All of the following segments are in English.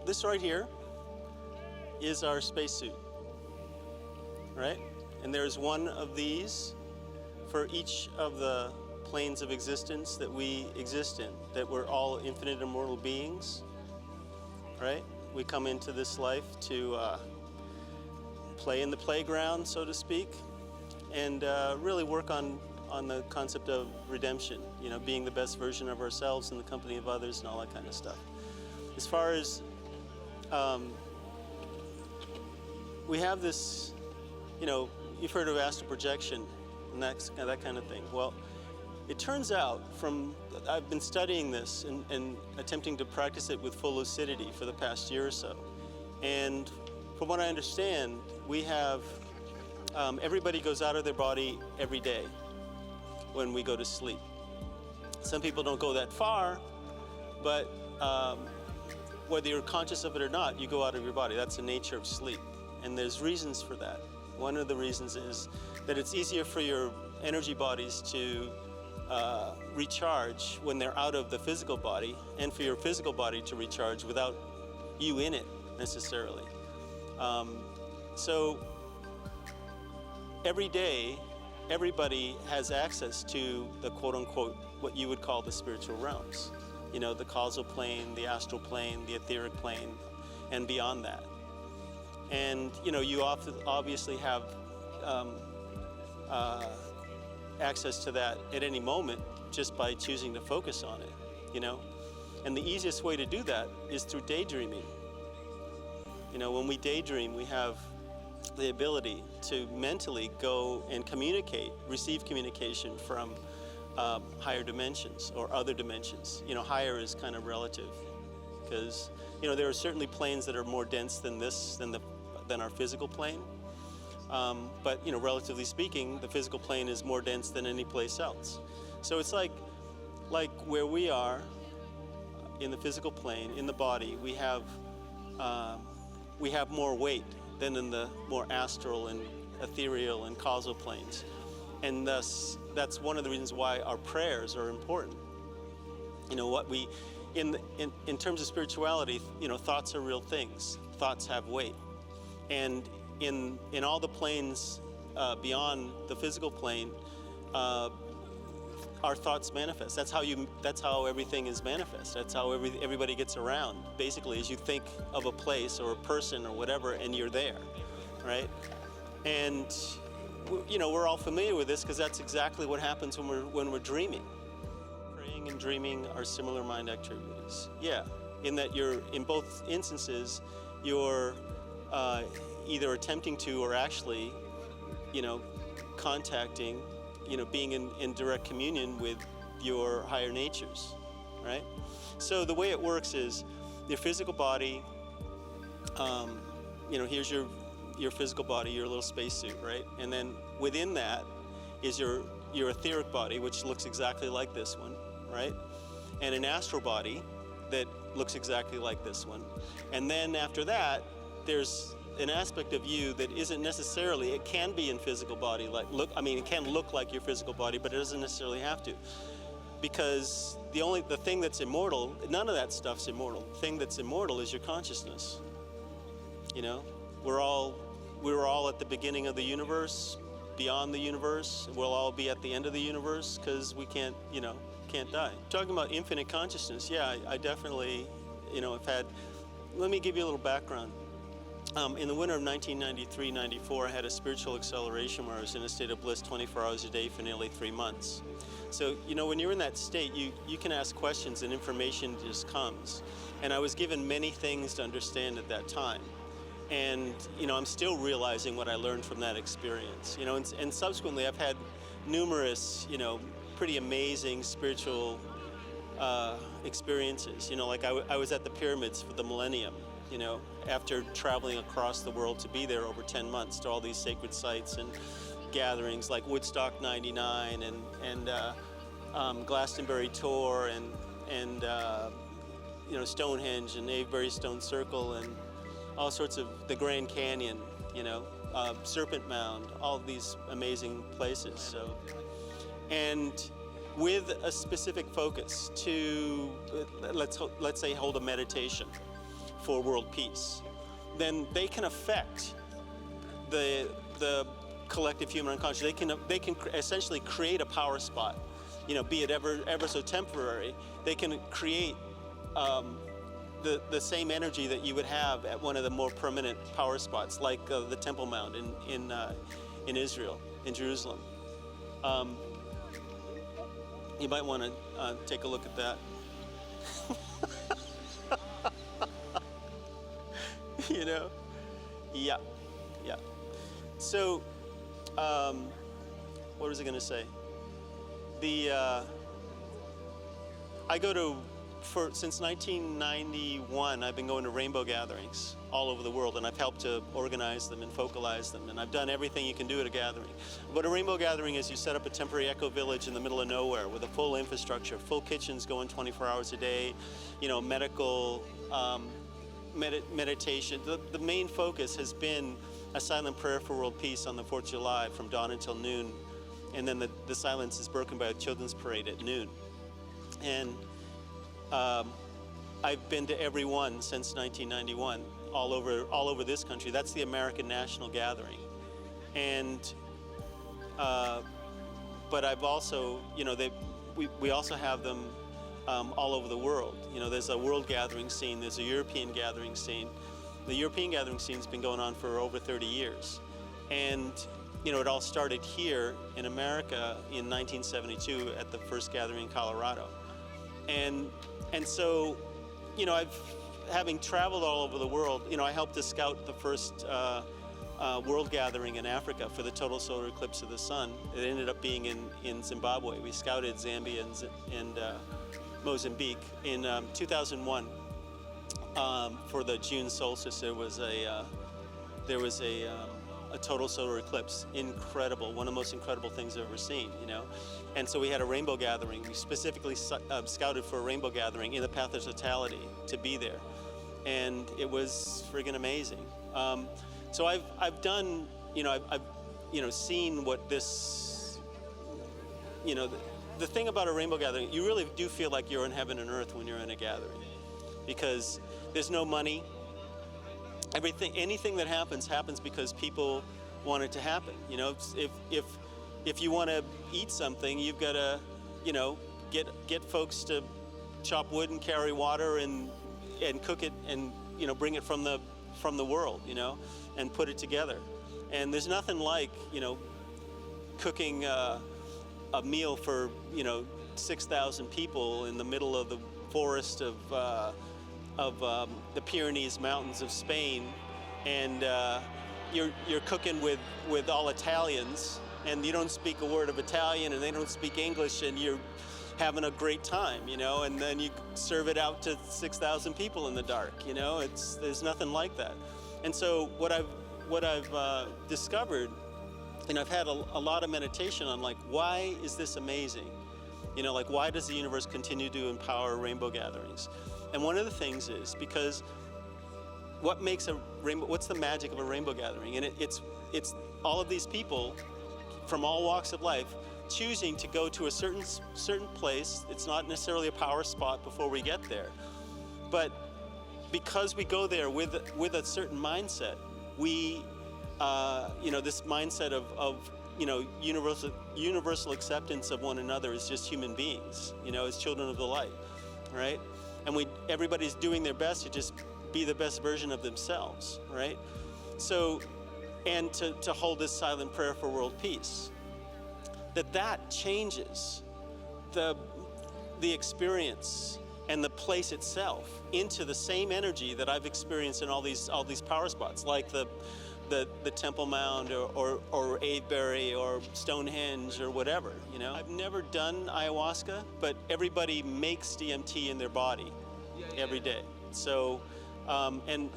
this right here is our spacesuit, right? And there's one of these for each of the planes of existence that we exist in, that we're all infinite immortal beings, right? We come into this life to play in the playground, so to speak, and really work on the concept of redemption, you know, being the best version of ourselves in the company of others and all that kind of stuff. As far as we have this, you know, you've heard of astral projection and that kind of thing. Well, it turns out I've been studying this and attempting to practice it with full lucidity for the past year or so. And from what I understand, we have, everybody goes out of their body every day when we go to sleep. Some people don't go that far, but whether you're conscious of it or not, you go out of your body. That's the nature of sleep. And there's reasons for that. One of the reasons is that it's easier for your energy bodies to recharge when they're out of the physical body, and for your physical body to recharge without you in it necessarily. So every day, everybody has access to the quote-unquote what you would call the spiritual realms. You know, the causal plane, the astral plane, the etheric plane, and beyond that. And you know, you obviously have access to that at any moment just by choosing to focus on it, you know. And the easiest way to do that is through daydreaming. You know, when we daydream, we have the ability to mentally go and communicate, receive communication from higher dimensions or other dimensions. You know, higher is kind of relative because, you know, there are certainly planes that are more dense than this, than our physical plane. But, you know, relatively speaking, the physical plane is more dense than any place else. So it's like where we are in the physical plane, in the body, we have more weight than in the more astral and ethereal and causal planes. And thus, that's one of the reasons why our prayers are important. You know, what we, in terms of spirituality, you know, thoughts are real things. Thoughts have weight. And in all the planes beyond the physical plane, our thoughts manifest. That's how everything is manifest. That's how everybody gets around. Basically, as you think of a place or a person or whatever, and you're there, right? And you know, we're all familiar with this because that's exactly what happens when we're dreaming. Praying and dreaming are similar mind activities. Yeah, in that in both instances, you're either attempting to or actually, you know, contacting, you know, being in direct communion with your higher natures, right? So the way it works is your physical body, you know, here's your physical body, your little spacesuit, right? And then within that is your etheric body, which looks exactly like this one, right? And an astral body that looks exactly like this one. And then after that, there's an aspect of you that isn't necessarily, it can be in physical body, it can look like your physical body, but it doesn't necessarily have to. Because the thing that's immortal, none of that stuff's immortal. The thing that's immortal is your consciousness. You know, we were all at the beginning of the universe, beyond the universe. We'll all be at the end of the universe because we can't die. Talking about infinite consciousness, yeah, I definitely, you know, let me give you a little background. In the winter of 1993-94, I had a spiritual acceleration where I was in a state of bliss 24 hours a day for nearly 3 months. So, you know, when you're in that state, you can ask questions and information just comes. And I was given many things to understand at that time. And, you know, I'm still realizing what I learned from that experience. You know, and subsequently I've had numerous, you know, pretty amazing spiritual experiences. You know, like I was at the pyramids for the millennium. You know, after traveling across the world to be there over 10 months to all these sacred sites and gatherings like Woodstock 99 and Glastonbury Tour and you know, Stonehenge and Avebury Stone Circle and all sorts of the Grand Canyon, you know, Serpent Mound, all of these amazing places. So, and with a specific focus to, let's say, hold a meditation for world peace, then they can affect the collective human unconscious. They can essentially create a power spot, be it ever so temporary. They can create the same energy that you would have at one of the more permanent power spots, like the Temple Mount in Israel, in Jerusalem. You might want to take a look at that. Yeah. So, what was I going to say? I go to, since 1991, I've been going to rainbow gatherings all over the world, and I've helped to organize them and focalize them, and I've done everything you can do at a gathering. But a rainbow gathering is you set up a temporary eco village in the middle of nowhere with a full infrastructure, full kitchens going 24 hours a day, medical, meditation. The main focus has been a silent prayer for world peace on the 4th of July from dawn until noon, and then the silence is broken by a children's parade at noon. And I've been to every one since 1991, all over this country. That's the American National Gathering. And but I've also, we also have them all over the world. There's a world gathering scene, there's a European gathering scene. The European gathering scene's been going on for over 30 years. And it all started here in America in 1972 at the first gathering in Colorado. And so, having traveled all over the world, I helped to scout the first world gathering in Africa for the total solar eclipse of the sun. It ended up being in Zimbabwe. We scouted Zambia and Mozambique. In 2001, for the June solstice, there was a total solar eclipse. Incredible, one of the most incredible things I've ever seen, And so we had a rainbow gathering. We specifically scouted for a rainbow gathering in the path of totality to be there, and it was friggin' amazing. So I've done, I've seen what this, the thing about a rainbow gathering, you really do feel like you're in heaven and earth when you're in a gathering, because there's no money. Anything that happens because people want it to happen. If you want to eat something, you've got to, get folks to chop wood and carry water and cook it and bring it from the world, and put it together. And there's nothing like cooking a meal for 6,000 people in the middle of the forest of the Pyrenees Mountains of Spain, and you're cooking with all Italians, and you don't speak a word of Italian, and they don't speak English, and you're having a great time, and then you serve it out to 6,000 people in the dark, there's nothing like that. And so what I've discovered, and I've had a lot of meditation on, like, why is this amazing? Why does the universe continue to empower rainbow gatherings? And one of the things is because what's the magic of a rainbow gathering? And it's all of these people from all walks of life choosing to go to a certain place. It's not necessarily a power spot before we get there, but because we go there with a certain mindset, we this mindset of universal acceptance of one another as just human beings, as children of the light, right? And everybody's doing their best to just be the best version of themselves, right? So, and to hold this silent prayer for world peace, that changes the experience and the place itself into the same energy that I've experienced in all these power spots, like the Temple Mound or Avebury or Stonehenge or whatever, I've never done ayahuasca, but everybody makes DMT in their body every day. So, and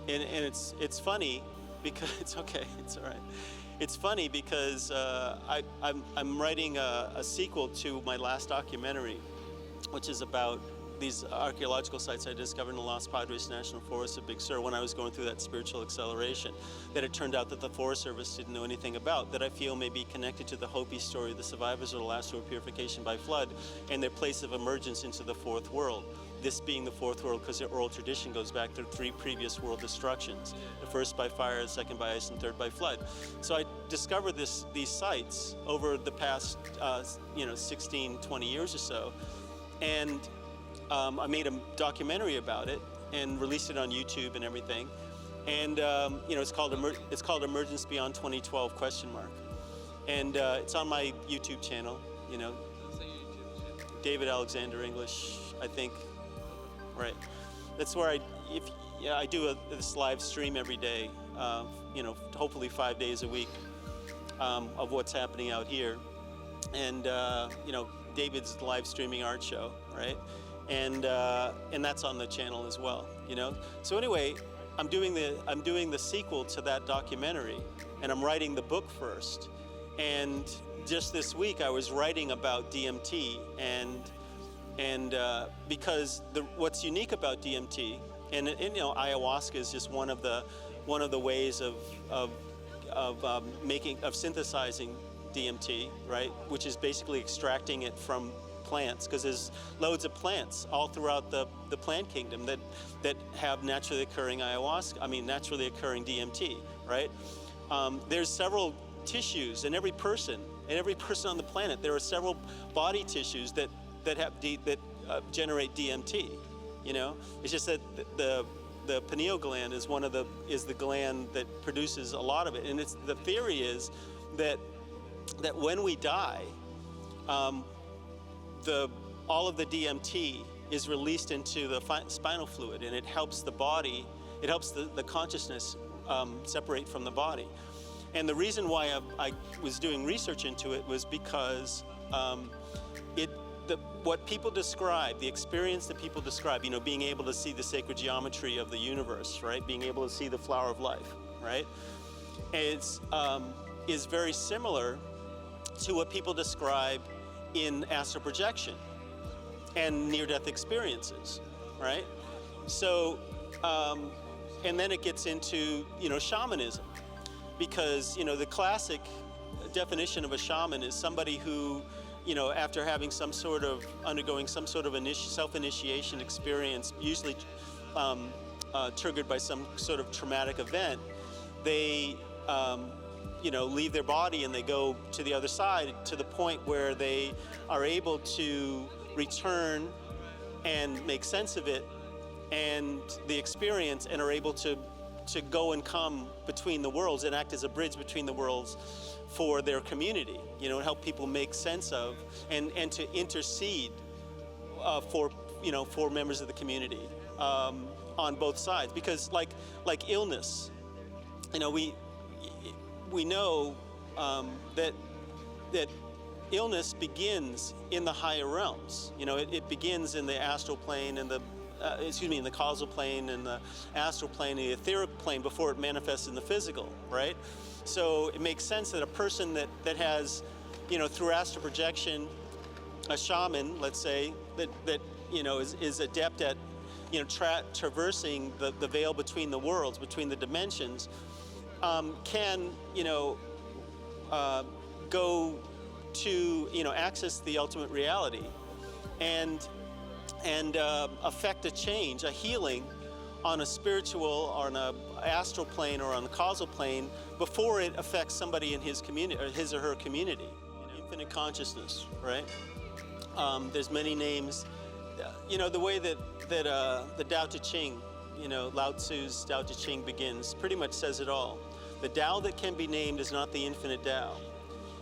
it's funny because it's okay, it's all right. It's funny because I'm writing a sequel to my last documentary, which is about these archaeological sites I discovered in the Los Padres National Forest of Big Sur when I was going through that spiritual acceleration, that it turned out that the Forest Service didn't know anything about, that I feel may be connected to the Hopi story of the survivors of the last tour of purification by flood and their place of emergence into the fourth world. this being the fourth world because the oral tradition goes back to 3 previous world destructions. The first by fire, the second by ice, and third by flood. So I discovered these sites over the past 16, 20 years or so. And I made a documentary about it and released it on YouTube and everything. And it's called Emergence Beyond 2012 ? And it's on my YouTube channel. David Alexander English, I think. Right. That's where I do this live stream every day. Hopefully 5 days a week of what's happening out here. And David's live streaming art show, right? And that's on the channel as well. So anyway, I'm doing the sequel to that documentary, and I'm writing the book first. And just this week I was writing about DMT, and because what's unique about DMT, and ayahuasca is just one of the ways of synthesizing DMT, right? Which is basically extracting it from plants, because there's loads of plants all throughout the plant kingdom that have naturally occurring naturally occurring DMT, right? There's several tissues in every person on the planet. There are several body tissues that generate DMT. It's just that the pineal gland is the gland that produces a lot of it, and the theory is that when we die, all of the DMT is released into the spinal fluid, and it helps the body, it helps the consciousness separate from the body. And the reason why I was doing research into it was because what people describe, the experience that people describe, being able to see the sacred geometry of the universe, right? Being able to see the flower of life, right? Is very similar to what people describe in astral projection and near-death experiences, right? So, and then it gets into, shamanism, because, the classic definition of a shaman is somebody who, after having undergoing some sort of self-initiation experience, usually triggered by some sort of traumatic event, they leave their body and they go to the other side, to the point where they are able to return and make sense of it and the experience, and are able to go and come between the worlds and act as a bridge between the worlds for their community, and help people make sense of and to intercede for members of the community on both sides. Because like illness, we know that illness begins in the higher realms. It begins in the astral plane and in the causal plane and the astral plane and the etheric plane before it manifests in the physical, right? So it makes sense that a person that has, through astral projection, a shaman, let's say, that is adept at, traversing the veil between the worlds, between the dimensions, can, go to, access the ultimate reality and affect a change, a healing on a spiritual or on an astral plane or on the causal plane before it affects somebody in his community or his or her community. Infinite consciousness, right? There's many names. The way that the Tao Te Ching, Lao Tzu's Tao Te Ching begins, pretty much says it all. The Tao that can be named is not the infinite Tao.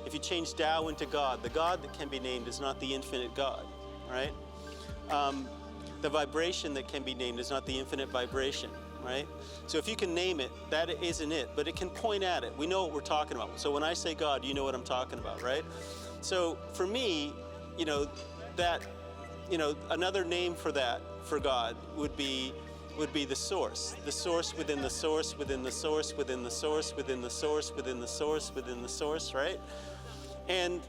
If you change Tao into God, the God that can be named is not the infinite God, right? The vibration that can be named is not the infinite vibration, right? So if you can name it, that isn't it, but it can point at it. We know what we're talking about. So when I say God, you know what I'm talking about, right? So for me, another name for that, for God, would be the source within the source within the source within the source within the source within the source within the source, right? And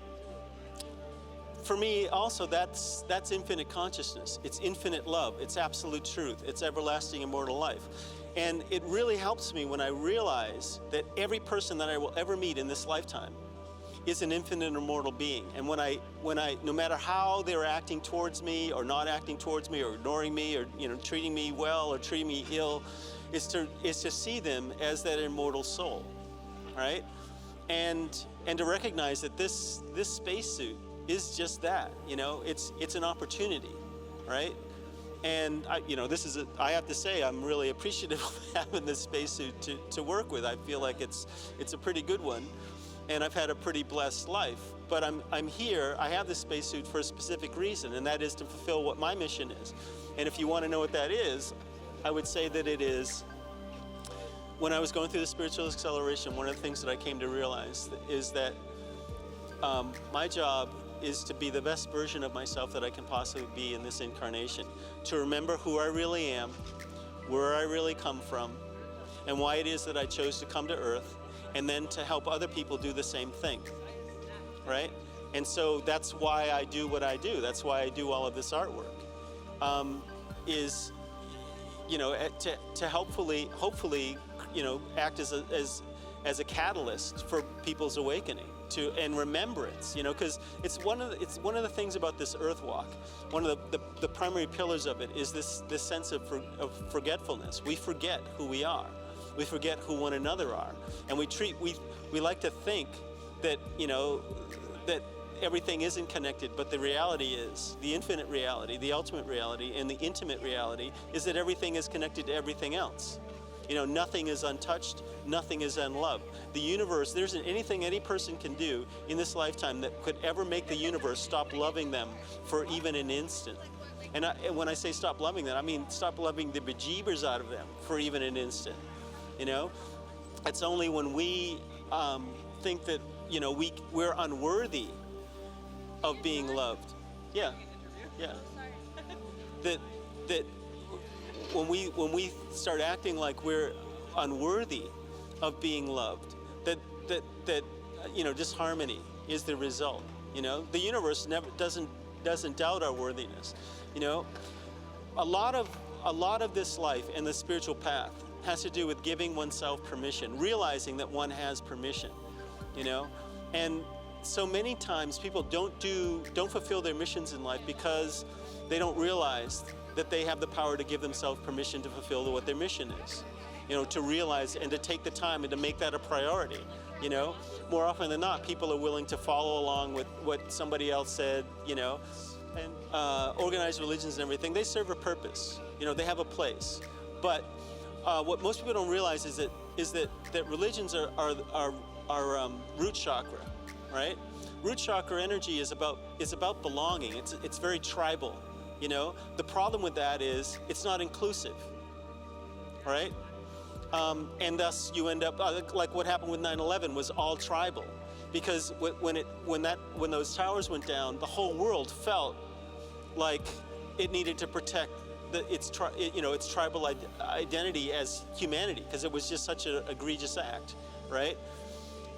for me also, that's infinite consciousness. It's infinite love. It's absolute truth. It's everlasting immortal life. And it really helps me when I realize that every person that I will ever meet in this lifetime is an infinite immortal being. And when I, no matter how they're acting towards me or not acting towards me or ignoring me or, you know, treating me well or treating me ill, is to see them as that immortal soul, right? And to recognize that this spacesuit is just that, you know, it's an opportunity, right? And I have to say, I'm really appreciative of having this spacesuit to work with. I feel like it's a pretty good one, and I've had a pretty blessed life. But I'm here. I have this spacesuit for a specific reason, and that is to fulfill what my mission is. And if you want to know what that is, I would say that it is. When I was going through the spiritual acceleration, one of the things that I came to realize is that my job is to be the best version of myself that I can possibly be in this incarnation. To remember who I really am, where I really come from, and why it is that I chose to come to Earth, and then to help other people do the same thing, right? And so that's why I do what I do. That's why I do all of this artwork, is, you know, to hopefully, you know, act as a catalyst for people's awakening and remembrance, you know, because it's one of the things about this Earth walk. One of the primary pillars of it is this sense of forgetfulness. We forget who we are. We forget who one another are, and we like to think that, you know, that everything isn't connected, but the reality is, the infinite reality, the ultimate reality, and the intimate reality is that everything is connected to everything else. You know, nothing is untouched, nothing is unloved. The universe, there isn't anything any person can do in this lifetime that could ever make the universe stop loving them for even an instant. And when I say stop loving them, I mean stop loving the bejeebers out of them for even an instant. You know, it's only when we think that, you know, we're unworthy of being loved. Yeah, yeah. That when we start acting like we're unworthy of being loved, that you know, disharmony is the result. You know, the universe doesn't doubt our worthiness. You know, a lot of this life and the spiritual path has to do with giving oneself permission, realizing that one has permission. You know, and so many times people don't fulfill their missions in life because they don't realize that they have the power to give themselves permission to fulfill what their mission is. You know, to realize and to take the time and to make that a priority. You know, more often than not, people are willing to follow along with what somebody else said, you know, and organized religions and everything, they serve a purpose. You know, they have a place. But what most people don't realize is that religions are root chakra, right? Root chakra energy is about belonging. It's very tribal. You know, the problem with that is it's not inclusive, right? And thus you end up like what happened with 9/11 was all tribal, because when those towers went down, the whole world felt like it needed to protect its tribal identity as humanity, because it was just such an egregious act, right?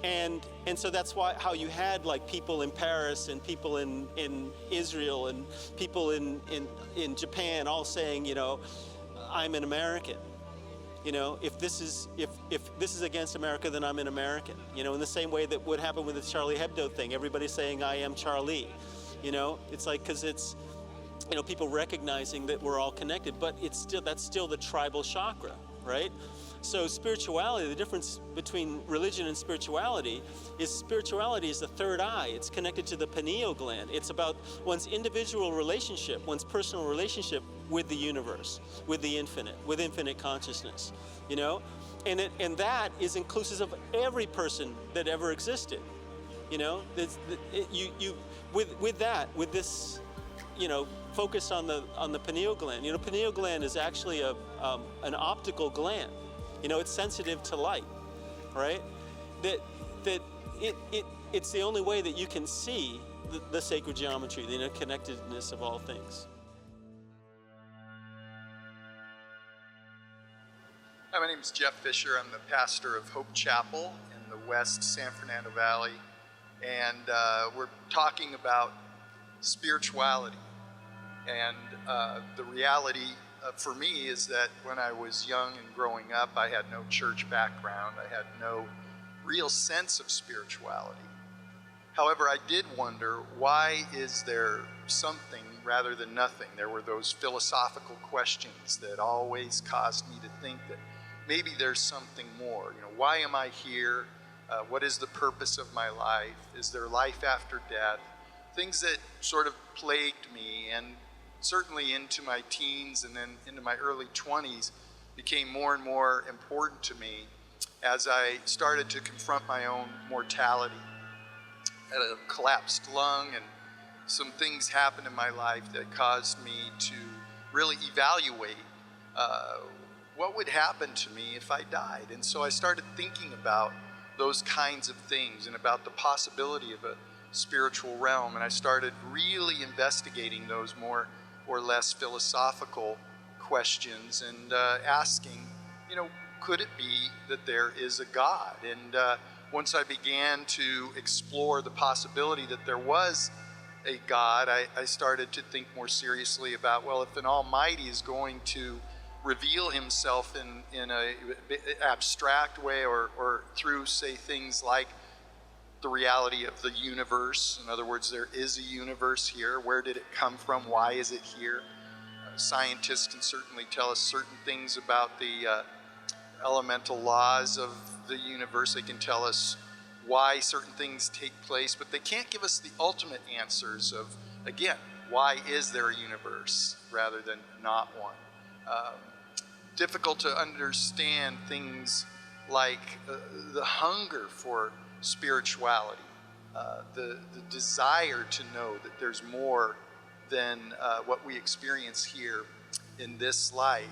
And so that's how you had like people in Paris and people in Israel and people in Japan all saying, you know, I'm an American. You know, if this is against America, then I'm an American. You know, in the same way that would happen with the Charlie Hebdo thing, everybody's saying I am Charlie. You know, it's like, because it's, you know, people recognizing that we're all connected, but that's still the tribal chakra, right? So spirituality, the difference between religion and spirituality is the third eye. It's connected to the pineal gland. It's about one's individual relationship, one's personal relationship with the universe, with the infinite, with infinite consciousness, you know? And that is inclusive of every person that ever existed, you know? With this, you know, focus on the pineal gland. You know, pineal gland is actually an optical gland. You know, it's sensitive to light, right? It's the only way that you can see the sacred geometry, the interconnectedness of all things. Hi, my name is Jeff Fisher. I'm the pastor of Hope Chapel in the West San Fernando Valley, and we're talking about spirituality. And the reality for me is that when I was young and growing up, I had no church background. I had no real sense of spirituality. However, I did wonder, why is there something rather than nothing? There were those philosophical questions that always caused me to think that maybe there's something more. Why am I here? What is the purpose of my life? Is there life after death? Things that sort of plagued me, and certainly into my teens and then into my early 20s became more and more important to me as I started to confront my own mortality. I had a collapsed lung, and some things happened in my life that caused me to really evaluate what would happen to me if I died. And so I started thinking about those kinds of things and about the possibility of a spiritual realm, and I started really investigating those more or less philosophical questions and asking, could it be that there is a God? And once I began to explore the possibility that there was a God, I started to think more seriously about, well, if an Almighty is going to reveal himself in a abstract way or through, say, things like the reality of the universe. In other words, there is a universe here. Where did it come from? Why is it here? Scientists can certainly tell us certain things about the elemental laws of the universe. They can tell us why certain things take place, but they can't give us the ultimate answers of, again, why is there a universe rather than not one? Difficult to understand things like the hunger for spirituality, the desire to know that there's more than what we experience here in this life.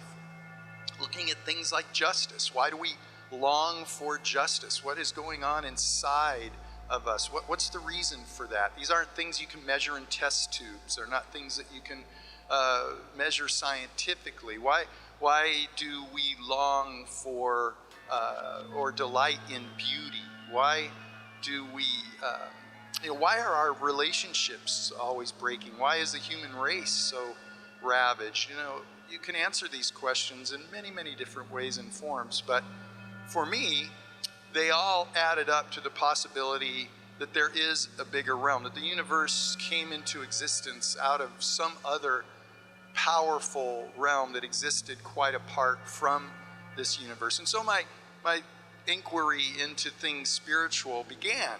Looking at things like justice. Why do we long for justice? What is going on inside of us? What's the reason for that? These aren't things you can measure in test tubes. They're not things that you can measure scientifically. Why do we long for or delight in beauty? Why do we, why are our relationships always breaking? Why is the human race so ravaged? You can answer these questions in many, many different ways and forms, but for me, they all added up to the possibility that there is a bigger realm, that the universe came into existence out of some other powerful realm that existed quite apart from this universe. And so my inquiry into things spiritual began.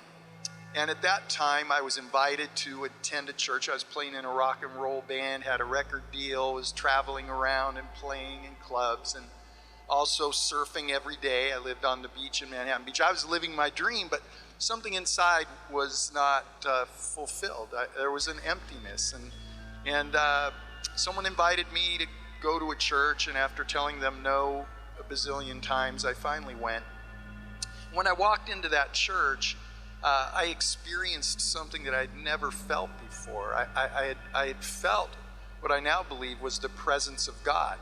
And at that time, I was invited to attend a church. I was playing in a rock and roll band, had a record deal, was traveling around and playing in clubs, and also surfing every day. I lived on the beach in Manhattan Beach. I was living my dream, but something inside was not fulfilled. There was an emptiness. And someone invited me to go to a church, and after telling them no a bazillion times, I finally went. When I walked into that church, I experienced something that I'd never felt before. I had felt what I now believe was the presence of God.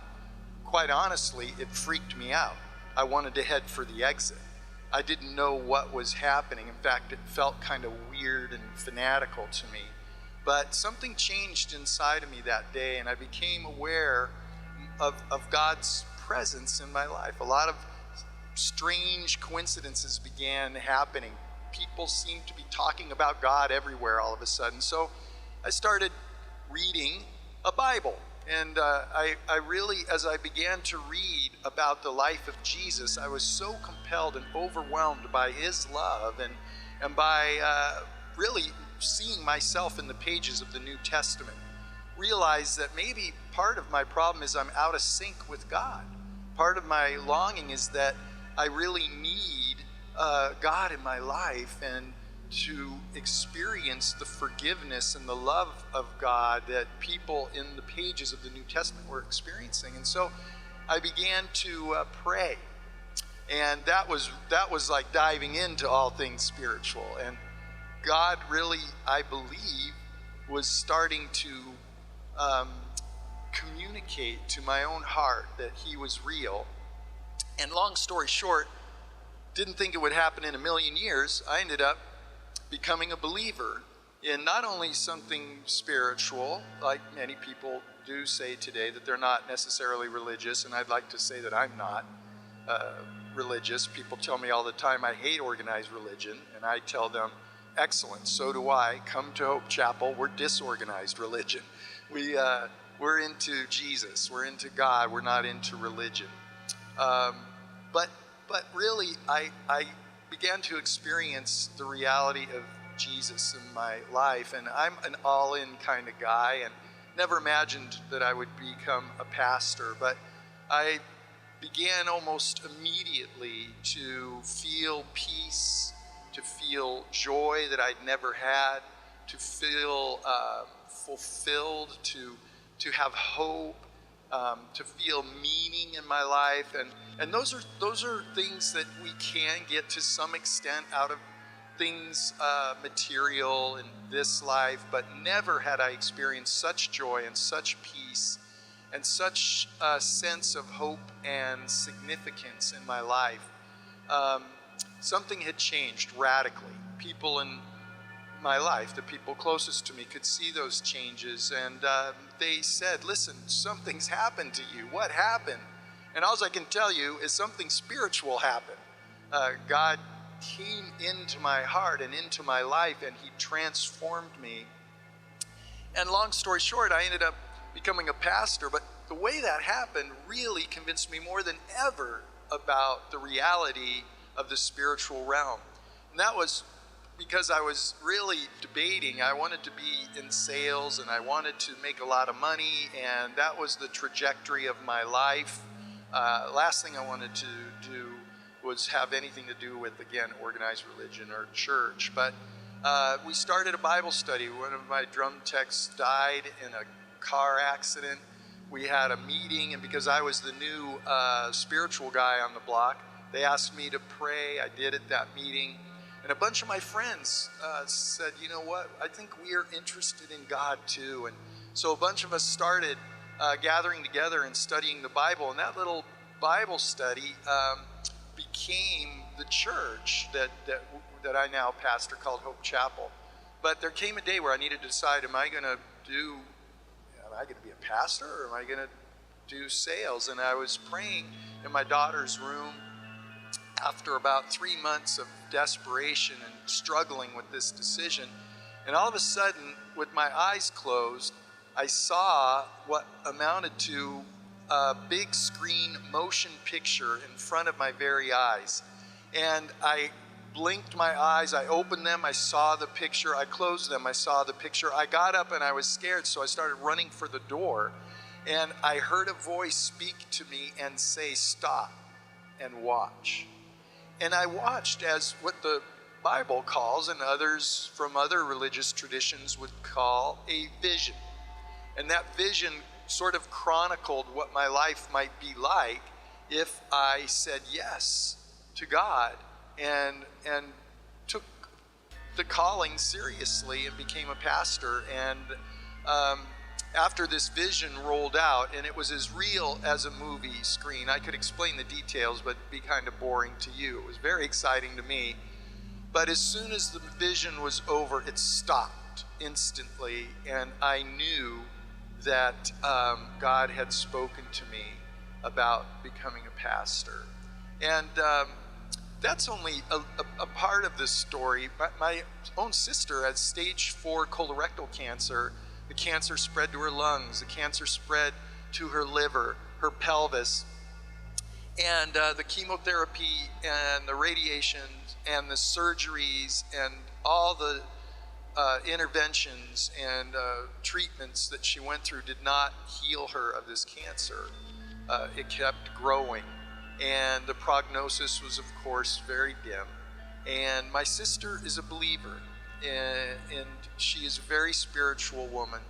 Quite honestly, it freaked me out. I wanted to head for the exit. I didn't know what was happening. In fact, it felt kind of weird and fanatical to me. But something changed inside of me that day, and I became aware of God's presence in my life. A lot of strange coincidences began happening. People seemed to be talking about God everywhere all of a sudden. So I started reading a Bible. And I really, as I began to read about the life of Jesus, I was so compelled and overwhelmed by his love and by really seeing myself in the pages of the New Testament. Realized that maybe part of my problem is I'm out of sync with God. Part of my longing is that I really need God in my life and to experience the forgiveness and the love of God that people in the pages of the New Testament were experiencing. And so I began to pray. And that was like diving into all things spiritual. And God really, I believe, was starting to communicate to my own heart that he was real. And long story short, didn't think it would happen in a million years. I ended up becoming a believer in not only something spiritual, like many people do say today that they're not necessarily religious, and I'd like to say that I'm not religious. People tell me all the time I hate organized religion, and I tell them excellent, so do I. Come to Hope Chapel. We're disorganized religion. We're into Jesus. We're into God. We're not into religion. But really, I began to experience the reality of Jesus in my life, and I'm an all-in kind of guy, and never imagined that I would become a pastor, but I began almost immediately to feel peace, to feel joy that I'd never had, to feel fulfilled, to have hope, to feel meaning in my life, and those are things that we can get to some extent out of things material in this life, but never had I experienced such joy and such peace and such a sense of hope and significance in my life. Something had changed radically. People in my life, the people closest to me, could see those changes, and they said, listen, something's happened to you. What happened? And all I can tell you is something spiritual happened. God came into my heart and into my life, and he transformed me. And long story short, I ended up becoming a pastor, but the way that happened really convinced me more than ever about the reality of the spiritual realm. And that was because I was really debating. I wanted to be in sales, and I wanted to make a lot of money, and that was the trajectory of my life. Last thing I wanted to do was have anything to do with, again, organized religion or church. But we started a Bible study. One of my drum techs died in a car accident. We had a meeting, and because I was the new spiritual guy on the block, they asked me to pray. I did at that meeting. And a bunch of my friends said, you know what, I think we are interested in God too. And so a bunch of us started gathering together and studying the Bible. And that little Bible study became the church that I now pastor, called Hope Chapel. But there came a day where I needed to decide, am I going to be a pastor, or am I going to do sales? And I was praying in my daughter's room after about 3 months of desperation and struggling with this decision. And all of a sudden, with my eyes closed, I saw what amounted to a big screen motion picture in front of my very eyes. And I blinked my eyes, I opened them, I saw the picture, I closed them, I saw the picture. I got up and I was scared, so I started running for the door. And I heard a voice speak to me and say, stop and watch. And I watched as what the Bible calls, and others from other religious traditions would call, a vision. And that vision sort of chronicled what my life might be like if I said yes to God and took the calling seriously and became a pastor. And after this vision rolled out, and it was as real as a movie screen, I could explain the details, but it'd be kind of boring to you. It was very exciting to me. But as soon as the vision was over, it stopped instantly, and I knew that God had spoken to me about becoming a pastor. And that's only a part of this story. My own sister had stage 4 colorectal cancer. The cancer spread to her lungs. The cancer spread to her liver, her pelvis. And the chemotherapy and the radiations and the surgeries and all the interventions and treatments that she went through did not heal her of this cancer. It kept growing. And the prognosis was, of course, very dim. And my sister is a believer, and she is a very spiritual woman.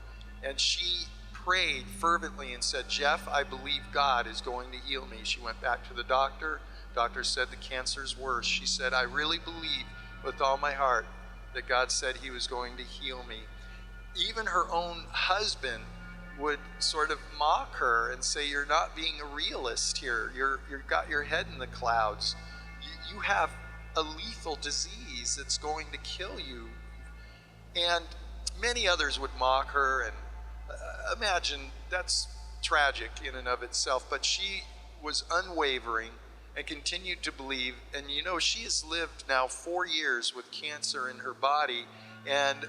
And she prayed fervently and said, Jeff, I believe God is going to heal me. She went back to the doctor. Doctor said the cancer's worse. She said, I really believe with all my heart that God said he was going to heal me. Even her own husband would sort of mock her and say, you're not being a realist here. You've got your head in the clouds. You have a lethal disease that's going to kill you. And many others would mock her, and imagine that's tragic in and of itself. But she was unwavering, and continued to believe. And you know, she has lived now 4 years with cancer in her body, and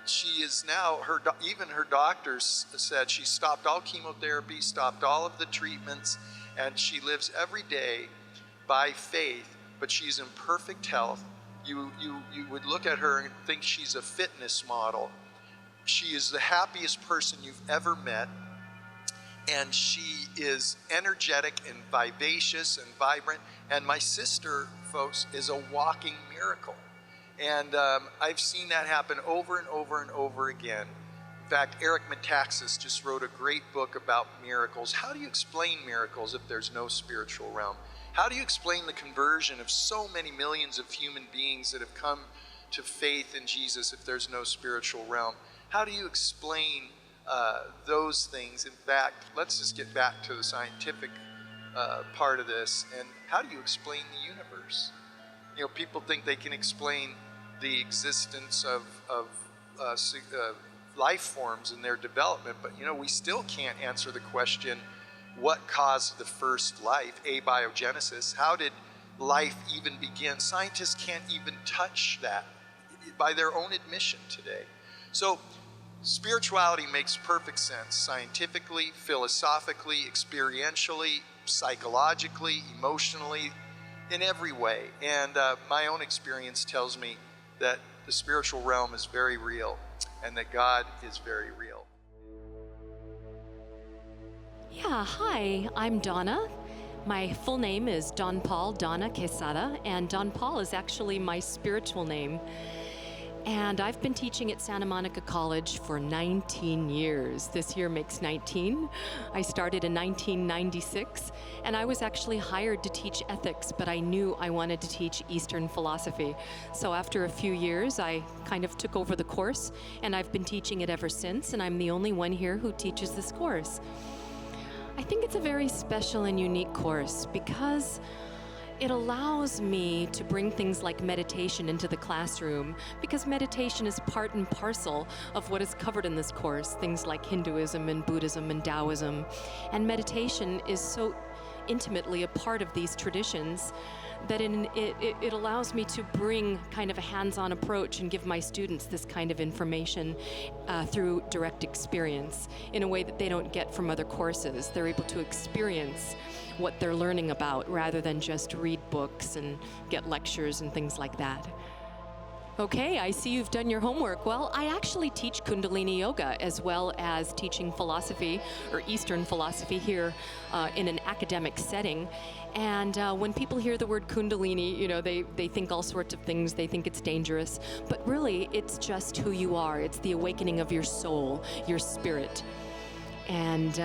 she is now, even her doctors said she stopped all chemotherapy, stopped all of the treatments, and she lives every day by faith, but she's in perfect health. You would look at her and think she's a fitness model. She is the happiest person you've ever met, and she is energetic and vivacious and vibrant. And my sister, folks, is a walking miracle. And I've seen that happen over and over and over again. In fact, Eric Metaxas just wrote a great book about miracles. How do you explain miracles if there's no spiritual realm? How do you explain the conversion of so many millions of human beings that have come to faith in Jesus if there's no spiritual realm? How do you explain those things? In fact, let's just get back to the scientific part of this. And how do you explain the universe? You know, people think they can explain the existence of life forms and their development, but you know, we still can't answer the question, what caused the first life, abiogenesis? How did life even begin? Scientists can't even touch that by their own admission today. So spirituality makes perfect sense, scientifically, philosophically, experientially, psychologically, emotionally, in every way. And my own experience tells me that the spiritual realm is very real and that God is very real. Yeah, hi, I'm Donna. My full name is Don Paul Donna Quesada, and Don Paul is actually my spiritual name. And I've been teaching at Santa Monica College for 19 years. This year makes 19. I started in 1996, and I was actually hired to teach ethics, but I knew I wanted to teach Eastern philosophy. So after a few years, I kind of took over the course, and I've been teaching it ever since, and I'm the only one here who teaches this course. I think it's a very special and unique course because it allows me to bring things like meditation into the classroom, because meditation is part and parcel of what is covered in this course, things like Hinduism and Buddhism and Taoism. And meditation is so intimately a part of these traditions that it allows me to bring kind of a hands-on approach and give my students this kind of information through direct experience in a way that they don't get from other courses. They're able to experience what they're learning about rather than just read books and get lectures and things like that. Okay, I see you've done your homework. Well, I actually teach Kundalini Yoga as well as teaching philosophy or Eastern philosophy here in an academic setting. And when people hear the word Kundalini, you know, they think all sorts of things. They think it's dangerous. But really, it's just who you are. It's the awakening of your soul, your spirit. And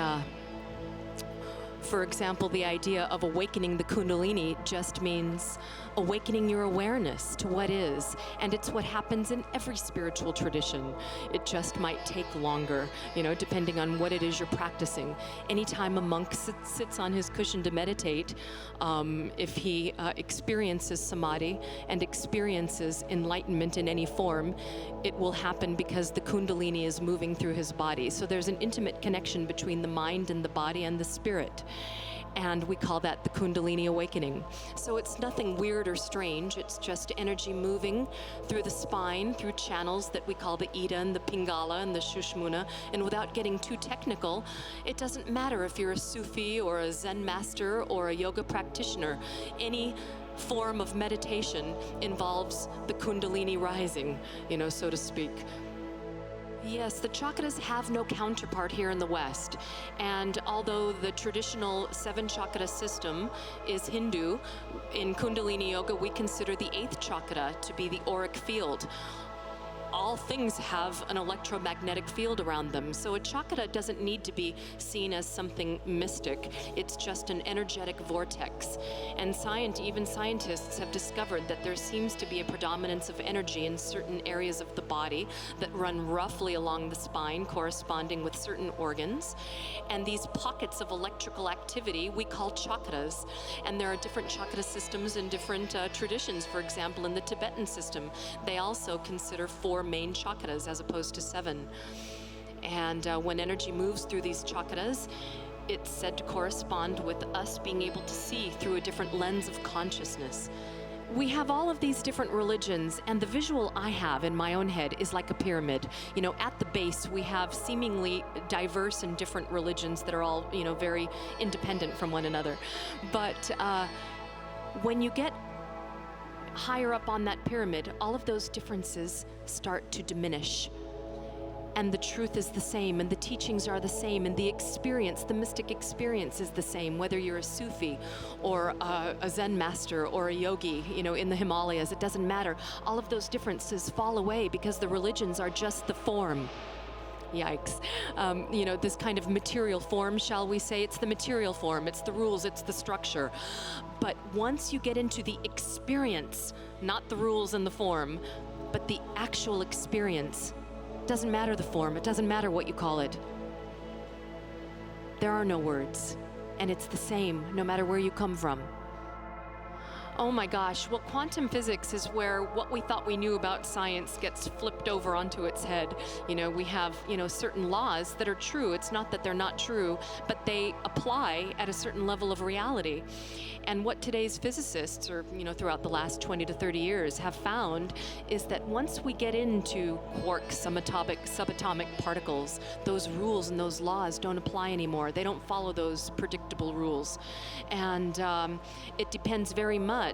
for example, the idea of awakening the Kundalini just means awakening your awareness to what is. And it's what happens in every spiritual tradition. It just might take longer, you know, depending on what it is you're practicing. Anytime a monk sits on his cushion to meditate, if he experiences samadhi and experiences enlightenment in any form, it will happen because the Kundalini is moving through his body. So there's an intimate connection between the mind and the body and the spirit. And we call that the Kundalini awakening. So it's nothing weird or strange. It's just energy moving through the spine, through channels that we call the Ida and the Pingala and the Shushmuna. And without getting too technical, it doesn't matter if you're a Sufi or a Zen master or a yoga practitioner. Any form of meditation involves the Kundalini rising, you know, so to speak. Yes, the chakras have no counterpart here in the West. And although the traditional 7-chakra system is Hindu, in Kundalini Yoga we consider the 8th chakra to be the auric field. All things have an electromagnetic field around them. So a chakra doesn't need to be seen as something mystic. It's just an energetic vortex. And even scientists have discovered that there seems to be a predominance of energy in certain areas of the body that run roughly along the spine, corresponding with certain organs. And these pockets of electrical activity we call chakras. And there are different chakra systems in different traditions. For example, in the Tibetan system, they also consider 4 main chakras as opposed to 7. And when energy moves through these chakras, it's said to correspond with us being able to see through a different lens of consciousness. We have all of these different religions, and the visual I have in my own head is like a pyramid. You know, at the base, we have seemingly diverse and different religions that are all, you know, very independent from one another. But when you get higher up on that pyramid, all of those differences start to diminish. And the truth is the same, and the teachings are the same, and the experience, the mystic experience is the same, whether you're a Sufi or a Zen master or a yogi, you know, in the Himalayas, it doesn't matter. All of those differences fall away because the religions are just the form. Yikes. You know, this kind of material form, shall we say, it's the material form, it's the rules, it's the structure. But once you get into the experience, not the rules and the form, but the actual experience, doesn't matter the form, it doesn't matter what you call it. There are no words, and it's the same no matter where you come from. Oh my gosh, well, quantum physics is where what we thought we knew about science gets flipped over onto its head. You know, we have, you know, certain laws that are true. It's not that they're not true, but they apply at a certain level of reality. And what today's physicists, or, you know, throughout the last 20 to 30 years have found is that once we get into quarks, subatomic particles, those rules and those laws don't apply anymore. They don't follow those predictable rules. And it depends very much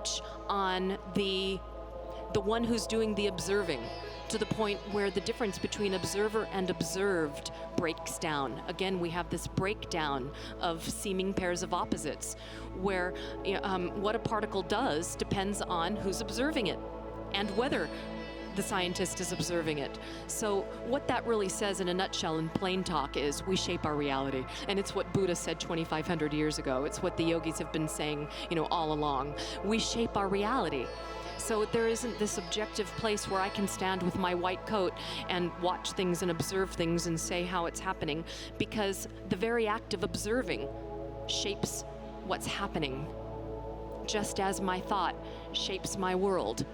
on the one who's doing the observing, to the point where the difference between observer and observed breaks down. Again, we have this breakdown of seeming pairs of opposites, where what a particle does depends on who's observing it and whether the scientist is observing it. So what that really says in a nutshell, in plain talk, is we shape our reality. And it's what Buddha said 2,500 years ago. It's what the yogis have been saying, you know, all along. We shape our reality. So there isn't this objective place where I can stand with my white coat and watch things and observe things and say how it's happening, because the very act of observing shapes what's happening, just as my thought shapes my world.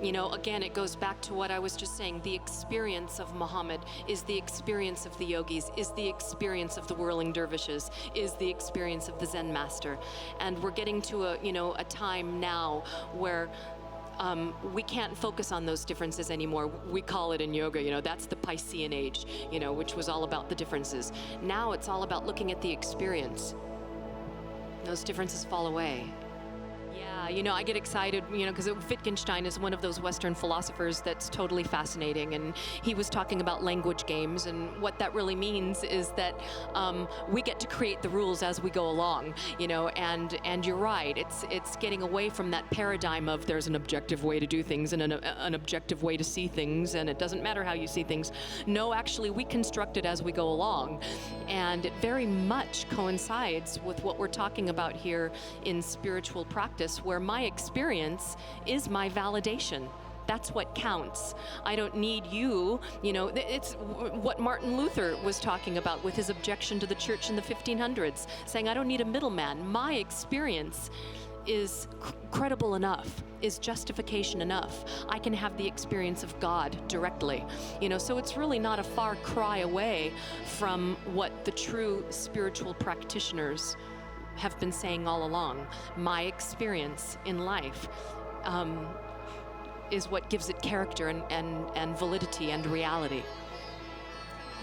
You know, again, it goes back to what I was just saying. The experience of Muhammad is the experience of the yogis, is the experience of the whirling dervishes, is the experience of the Zen master. And we're getting to a time now where we can't focus on those differences anymore. We call it in yoga, you know, that's the Piscean age, you know, which was all about the differences. Now it's all about looking at the experience. Those differences fall away. Yeah, you know, I get excited, you know, because Wittgenstein is one of those Western philosophers that's totally fascinating, and he was talking about language games, and what that really means is that we get to create the rules as we go along, you know, and you're right, it's getting away from that paradigm of there's an objective way to do things and an objective way to see things, and it doesn't matter how you see things. No, actually, we construct it as we go along, and it very much coincides with what we're talking about here in spiritual practice, where my experience is my validation. That's what counts. I don't need you, you know, it's what Martin Luther was talking about with his objection to the church in the 1500s, saying I don't need a middleman. My experience is credible enough, is justification enough. I can have the experience of God directly, you know, so it's really not a far cry away from what the true spiritual practitioners have been saying all along. My experience in life is what gives it character and validity and reality.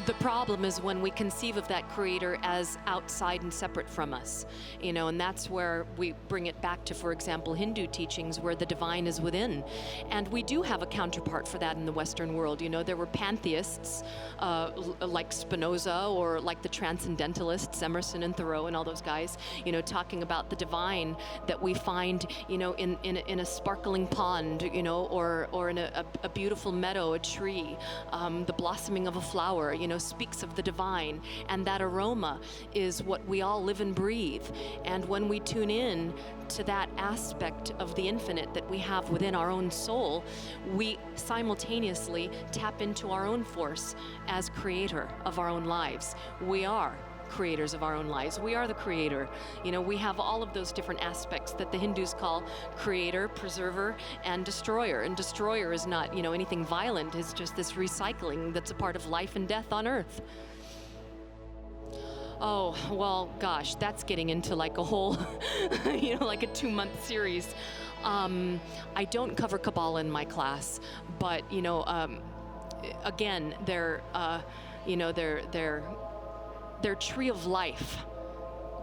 The problem is when we conceive of that creator as outside and separate from us, you know, and that's where we bring it back to, for example, Hindu teachings, where the divine is within. And we do have a counterpart for that in the Western world. You know, there were pantheists like Spinoza, or like the transcendentalists, Emerson and Thoreau and all those guys, you know, talking about the divine that we find, you know, in a sparkling pond, you know, or in a beautiful meadow, a tree, the blossoming of a flower, you know, speaks of the divine, and that aroma is what we all live and breathe. And when we tune in to that aspect of the infinite that we have within our own soul, we simultaneously tap into our own force as creator of our own lives. We are creators of our own lives. We are the creator. You know, we have all of those different aspects that the Hindus call creator, preserver, and destroyer. And destroyer is not, you know, anything violent. It's just this recycling that's a part of life and death on earth. Oh, well, gosh, that's getting into like a whole, like a 2-month series. I don't cover Kabbalah in my class, but, again, their tree of life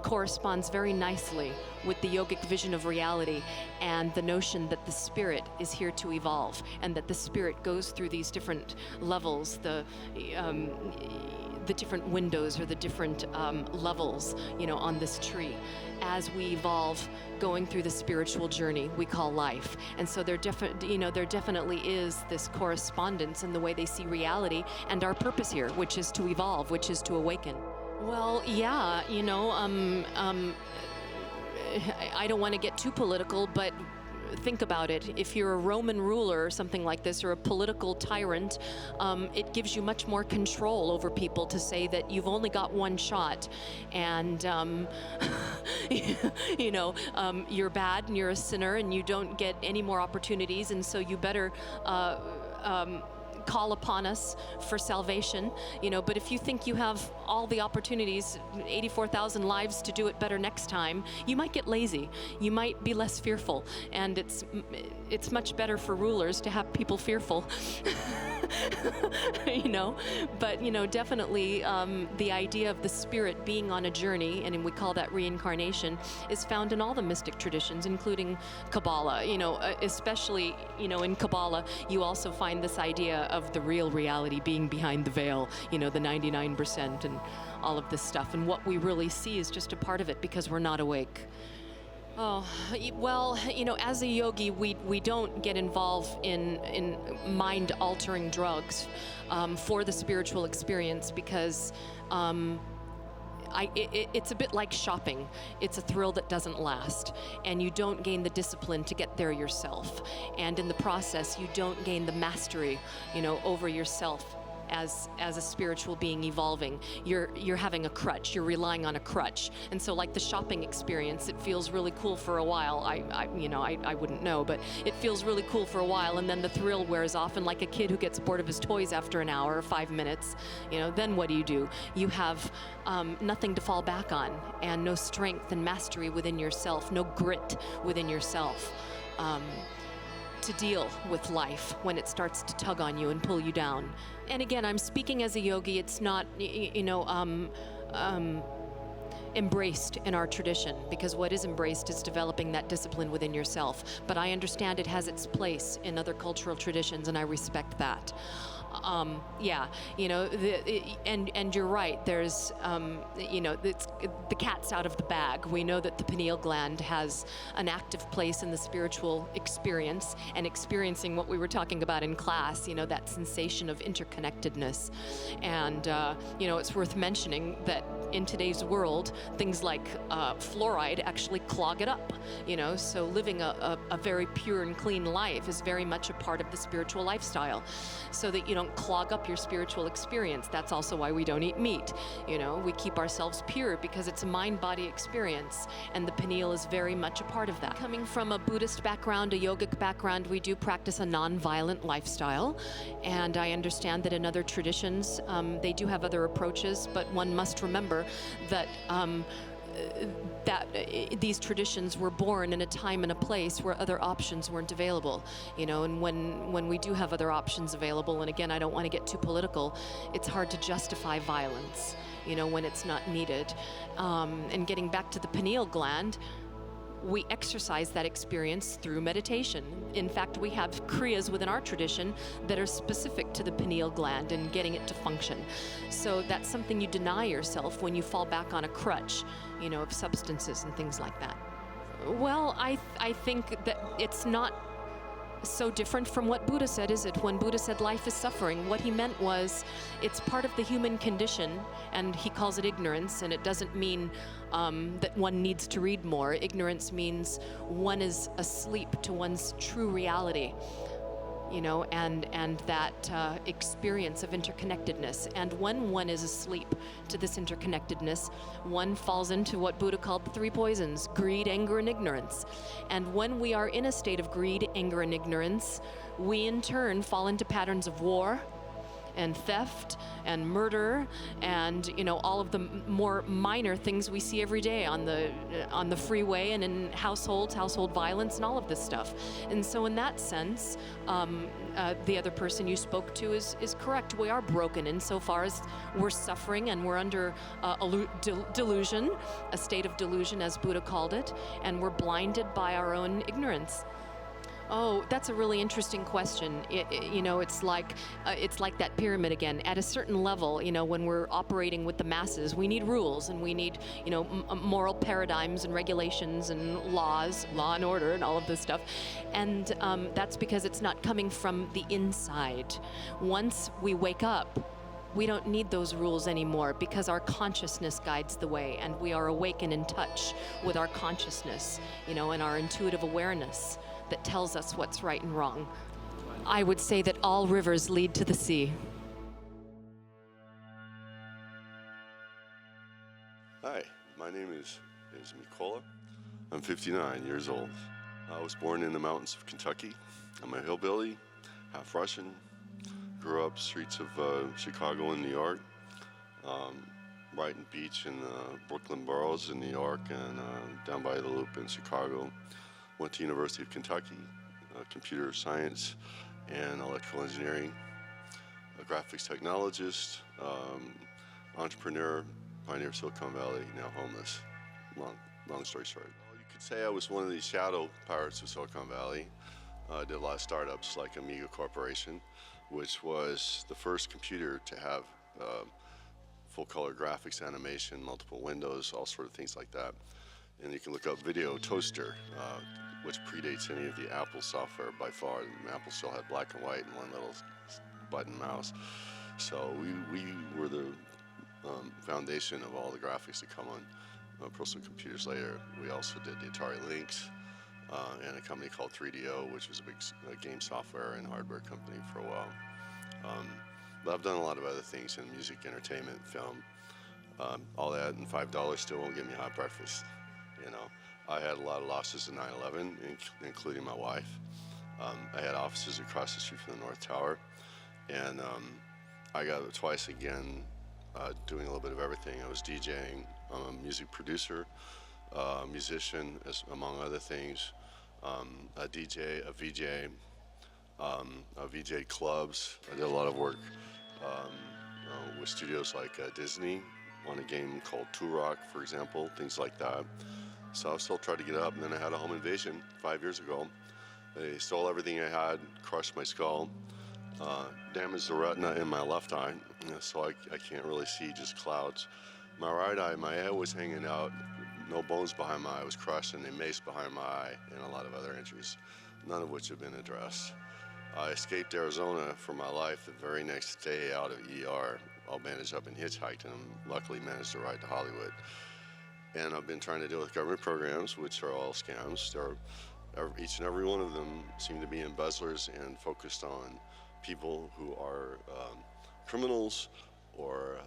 corresponds very nicely with the yogic vision of reality and the notion that the spirit is here to evolve, and that the spirit goes through these different levels, the different windows or the different levels, on this tree, as we evolve, going through the spiritual journey we call life. And so there definitely is this correspondence in the way they see reality and our purpose here, which is to evolve, which is to awaken. Well, yeah, I don't want to get too political, but think about it. If you're a Roman ruler or something like this, or a political tyrant, it gives you much more control over people to say that you've only got one shot, and you're bad and you're a sinner and you don't get any more opportunities, and so you better call upon us for salvation, but if you think you have all the opportunities, 84,000 lives to do it better next time, you might get lazy. You might be less fearful, and it's much better for rulers to have people fearful. But definitely the idea of the spirit being on a journey, and we call that reincarnation, is found in all the mystic traditions, including Kabbalah. Especially in Kabbalah, you also find this idea of the real reality being behind the veil, the 99% and all of this stuff, and what we really see is just a part of it because we're not awake. Oh, well, as a yogi, we don't get involved in mind-altering drugs for the spiritual experience, because it's a bit like shopping. It's a thrill that doesn't last, and you don't gain the discipline to get there yourself. And in the process, you don't gain the mastery, over yourself as a spiritual being evolving. You're having a crutch. You're relying on a crutch. And so, like the shopping experience, it feels really cool for a while. I wouldn't know, but it feels really cool for a while, and then the thrill wears off. And like a kid who gets bored of his toys after an hour or 5 minutes, then what do? You have nothing to fall back on, and no strength and mastery within yourself, no grit within yourself. To deal with life when it starts to tug on you and pull you down. And again, I'm speaking as a yogi. It's not, embraced in our tradition, because what is embraced is developing that discipline within yourself. But I understand it has its place in other cultural traditions, and I respect that. And you're right. There's, the cat's out of the bag. We know that the pineal gland has an active place in the spiritual experience, and experiencing what we were talking about in class, that sensation of interconnectedness. And, it's worth mentioning that in today's world, things like fluoride actually clog it up, so living a very pure and clean life is very much a part of the spiritual lifestyle, so that you don't clog up your spiritual experience. That's also why we don't eat meat. We keep ourselves pure because it's a mind-body experience, and the pineal is very much a part of that. Coming from a Buddhist background, a yogic background, we do practice a non-violent lifestyle, and I understand that in other traditions, they do have other approaches, but one must remember that these traditions were born in a time and a place where other options weren't available, and when we do have other options available, and again, I don't want to get too political, it's hard to justify violence, when it's not needed. And getting back to the pineal gland, we exercise that experience through meditation. In fact, we have kriyas within our tradition that are specific to the pineal gland and getting it to function. So that's something you deny yourself when you fall back on a crutch, of substances and things like that. Well, I think that it's not so different from what Buddha said, is it? When Buddha said life is suffering, what he meant was it's part of the human condition, and he calls it ignorance, and it doesn't mean that one needs to read more. Ignorance means one is asleep to one's true reality, and that experience of interconnectedness. And when one is asleep to this interconnectedness, one falls into what Buddha called the 3 poisons: greed, anger, and ignorance. And when we are in a state of greed, anger, and ignorance, we in turn fall into patterns of war and theft and murder and all of the more minor things we see every day on the freeway and in household violence and all of this stuff. And so in that sense, the other person you spoke to is correct. We are broken insofar as we're suffering and we're under delusion, a state of delusion as Buddha called it, and we're blinded by our own ignorance. Oh, that's a really interesting question. It's like that pyramid again. At a certain level, when we're operating with the masses, we need rules and we need, moral paradigms and regulations and laws, law and order, and all of this stuff. And that's because it's not coming from the inside. Once we wake up, we don't need those rules anymore because our consciousness guides the way, and we are awake and in touch with our consciousness, and our intuitive awareness that tells us what's right and wrong. I would say that all rivers lead to the sea. Hi, my name is Mikola. I'm 59 years old. I was born in the mountains of Kentucky. I'm a hillbilly, half Russian. Grew up streets of Chicago and New York, Brighton Beach in the Brooklyn boroughs in New York, and down by the Loop in Chicago. Went to University of Kentucky, computer science and electrical engineering, a graphics technologist, entrepreneur, pioneer of Silicon Valley, now homeless. Long story short. You could say I was one of these shadow pirates of Silicon Valley. I did a lot of startups like Amiga Corporation, which was the first computer to have full-color graphics, animation, multiple windows, all sort of things like that. And you can look up Video Toaster, which predates any of the Apple software by far. Apple still had black and white and one little button mouse. So we were the foundation of all the graphics that come on personal computers later. We also did the Atari Lynx and a company called 3DO, which was a big game software and hardware company for a while. But I've done a lot of other things in music, entertainment, film. All that and $5 still won't get me hot breakfast. I had a lot of losses in 9/11, including my wife. I had offices across the street from the North Tower, and I got it twice again, doing a little bit of everything. I was DJing. I'm a music producer, musician, among other things. A DJ, a VJ. I VJ clubs. I did a lot of work with studios like Disney on a game called Turok, for example, things like that. So I still tried to get up, and then I had a home invasion 5 years ago. They stole everything I had, crushed my skull, damaged the retina in my left eye, so I can't really see, just clouds. My right eye, my head was hanging out, no bones behind my eye was crushed, and they maced behind my eye, and a lot of other injuries, none of which have been addressed. I escaped Arizona for my life the very next day out of ER, all bandaged up and hitchhiked, and luckily managed to ride to Hollywood. And I've been trying to deal with government programs, which are all scams. Each and every one of them seem to be embezzlers and focused on people who are criminals or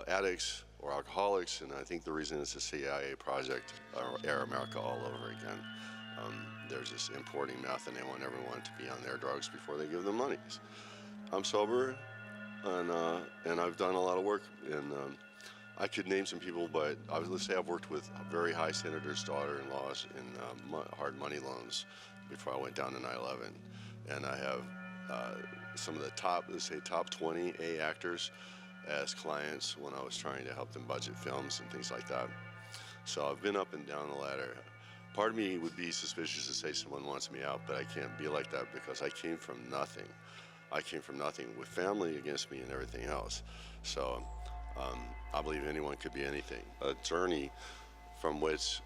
addicts or alcoholics. And I think the reason it's a CIA project, Air America all over again. They're just importing meth, and they want everyone to be on their drugs before they give them money. I'm sober, and I've done a lot of work. And I could name some people, but let's say I've worked with very high senators' daughter-in-laws in hard money loans before I went down to 9/11. And I have some of the top 20 A actors as clients when I was trying to help them budget films and things like that. So I've been up and down the ladder. Part of me would be suspicious to say someone wants me out, but I can't be like that because I came from nothing. I came from nothing with family against me and everything else. So I believe anyone could be anything. A journey from which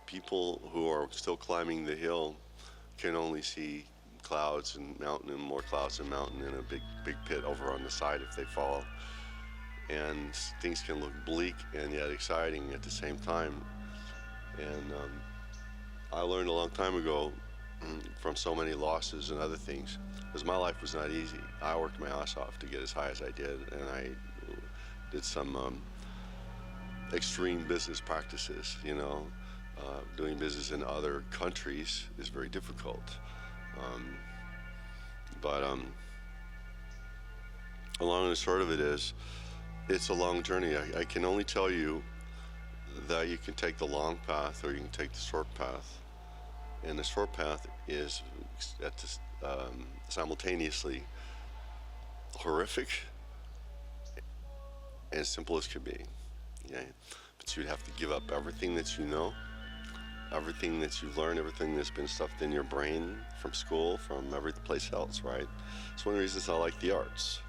people who are still climbing the hill can only see clouds and mountain and more clouds and mountain and a big pit over on the side if they fall. And things can look bleak and yet exciting at the same time. And I learned a long time ago from so many losses and other things, because my life was not easy. I worked my ass off to get as high as I did, and I did some extreme business practices, doing business in other countries is very difficult. But the long and the short of it is, it's a long journey. I can only tell you that you can take the long path or you can take the short path. And the short path is simultaneously horrific and as simple as can be. Okay? But you'd have to give up everything that you know, everything that you've learned, everything that's been stuffed in your brain from school, from every place else, right? It's one of the reasons I like the arts.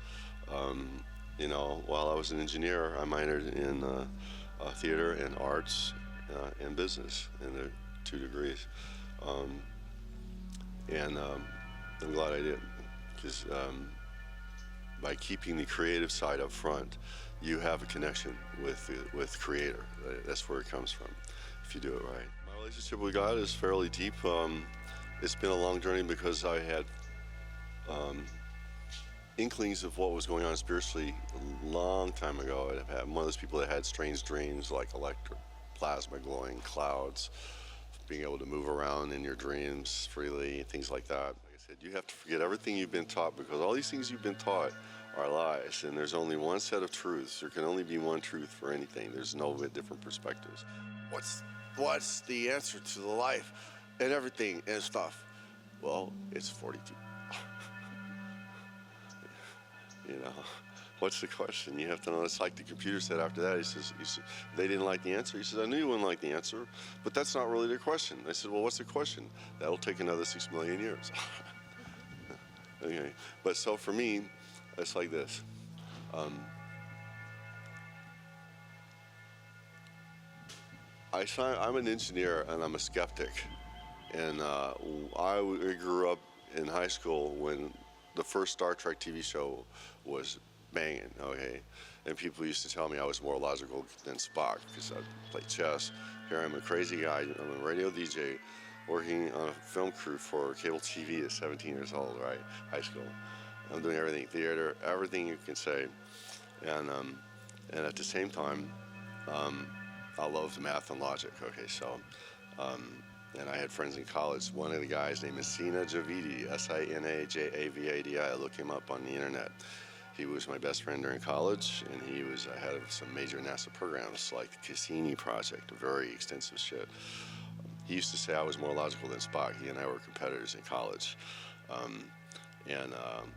You know, while I was an engineer, I minored in theater and arts and business, and they're 2 degrees. I'm glad I did, because by keeping the creative side up front, you have a connection with Creator. That's where it comes from, if you do it right. My relationship with God is fairly deep. It's been a long journey because I had inklings of what was going on spiritually a long time ago. I'm one of those people that had strange dreams, like electric plasma glowing clouds, being able to move around in your dreams freely, things like that. Like I said, you have to forget everything you've been taught, because all these things you've been taught are lies, and there's only one set of truths. There can only be one truth for anything. There's no different perspectives. What's the answer to the life and everything and stuff? Well, it's 42. You know, what's the question? You have to know. It's like the computer said after that. He says, they didn't like the answer. He says, I knew you wouldn't like the answer, but that's not really the question. I said, well, what's the question? That'll take another 6 million years. Okay, but so for me, it's like this. I'm an engineer and I'm a skeptic, and I grew up in high school when the first Star Trek TV show was banging, okay? And people used to tell me I was more logical than Spock because I played chess. Here I'm a crazy guy, I'm a radio DJ working on a film crew for cable TV at 17 years old, right? High school. I'm doing everything, theater, everything you can say. And at the same time, I loved math and logic, okay? So, and I had friends in college. One of the guys named is Sina Javidi, S-I-N-A-J-A-V-A-D-I. I looked him up on the internet. He was my best friend during college, and he was ahead of some major NASA programs like the Cassini project, very extensive shit. He used to say I was more logical than Spock. He and I were competitors in college.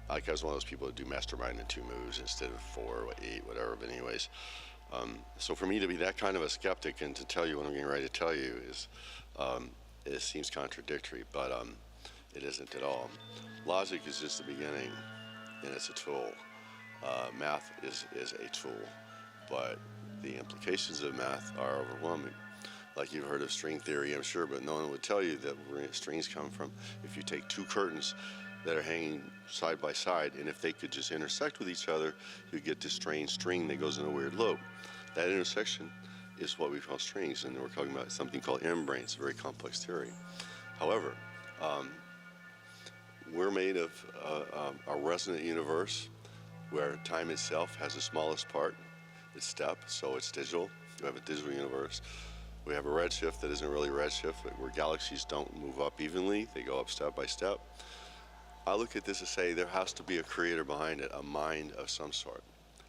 Like I was one of those people that do mastermind in 2 moves instead of 4 or 8, whatever, but anyways. So for me to be that kind of a skeptic and to tell you what I'm getting ready to tell you is, it seems contradictory, but it isn't at all. Logic is just the beginning, and it's a tool. Math is a tool, but the implications of math are overwhelming. Like you've heard of string theory, I'm sure, but no one would tell you that where strings come from. If you take 2 curtains that are hanging side by side, and if they could just intersect with each other, you get this strange string that goes in a weird loop. That intersection is what we call strings, and we're talking about something called M-branes, a very complex theory. However, we're made of a resonant universe where time itself has the smallest part. It's step, so it's digital. We have a digital universe. We have a redshift that isn't really redshift, where galaxies don't move up evenly. They go up step by step. I look at this and say there has to be a creator behind it, a mind of some sort.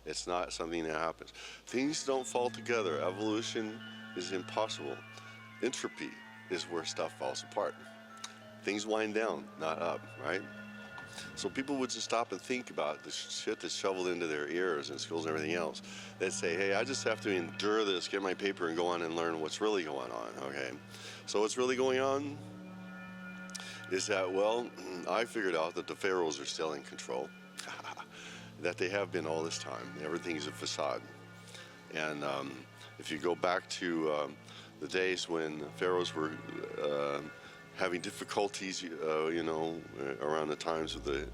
It's not something that happens. Things don't fall together. Evolution is impossible. Entropy is where stuff falls apart. Things wind down, not up, right? So people would just stop and think about the shit that's shoveled into their ears in schools and everything else. They'd say, hey, I just have to endure this, get my paper, and go on and learn what's really going on, okay? So what's really going on is that, well, I figured out that the pharaohs are still in control, that they have been all this time. Everything's a facade. And if you go back to the days when pharaohs were having difficulties, around the times of the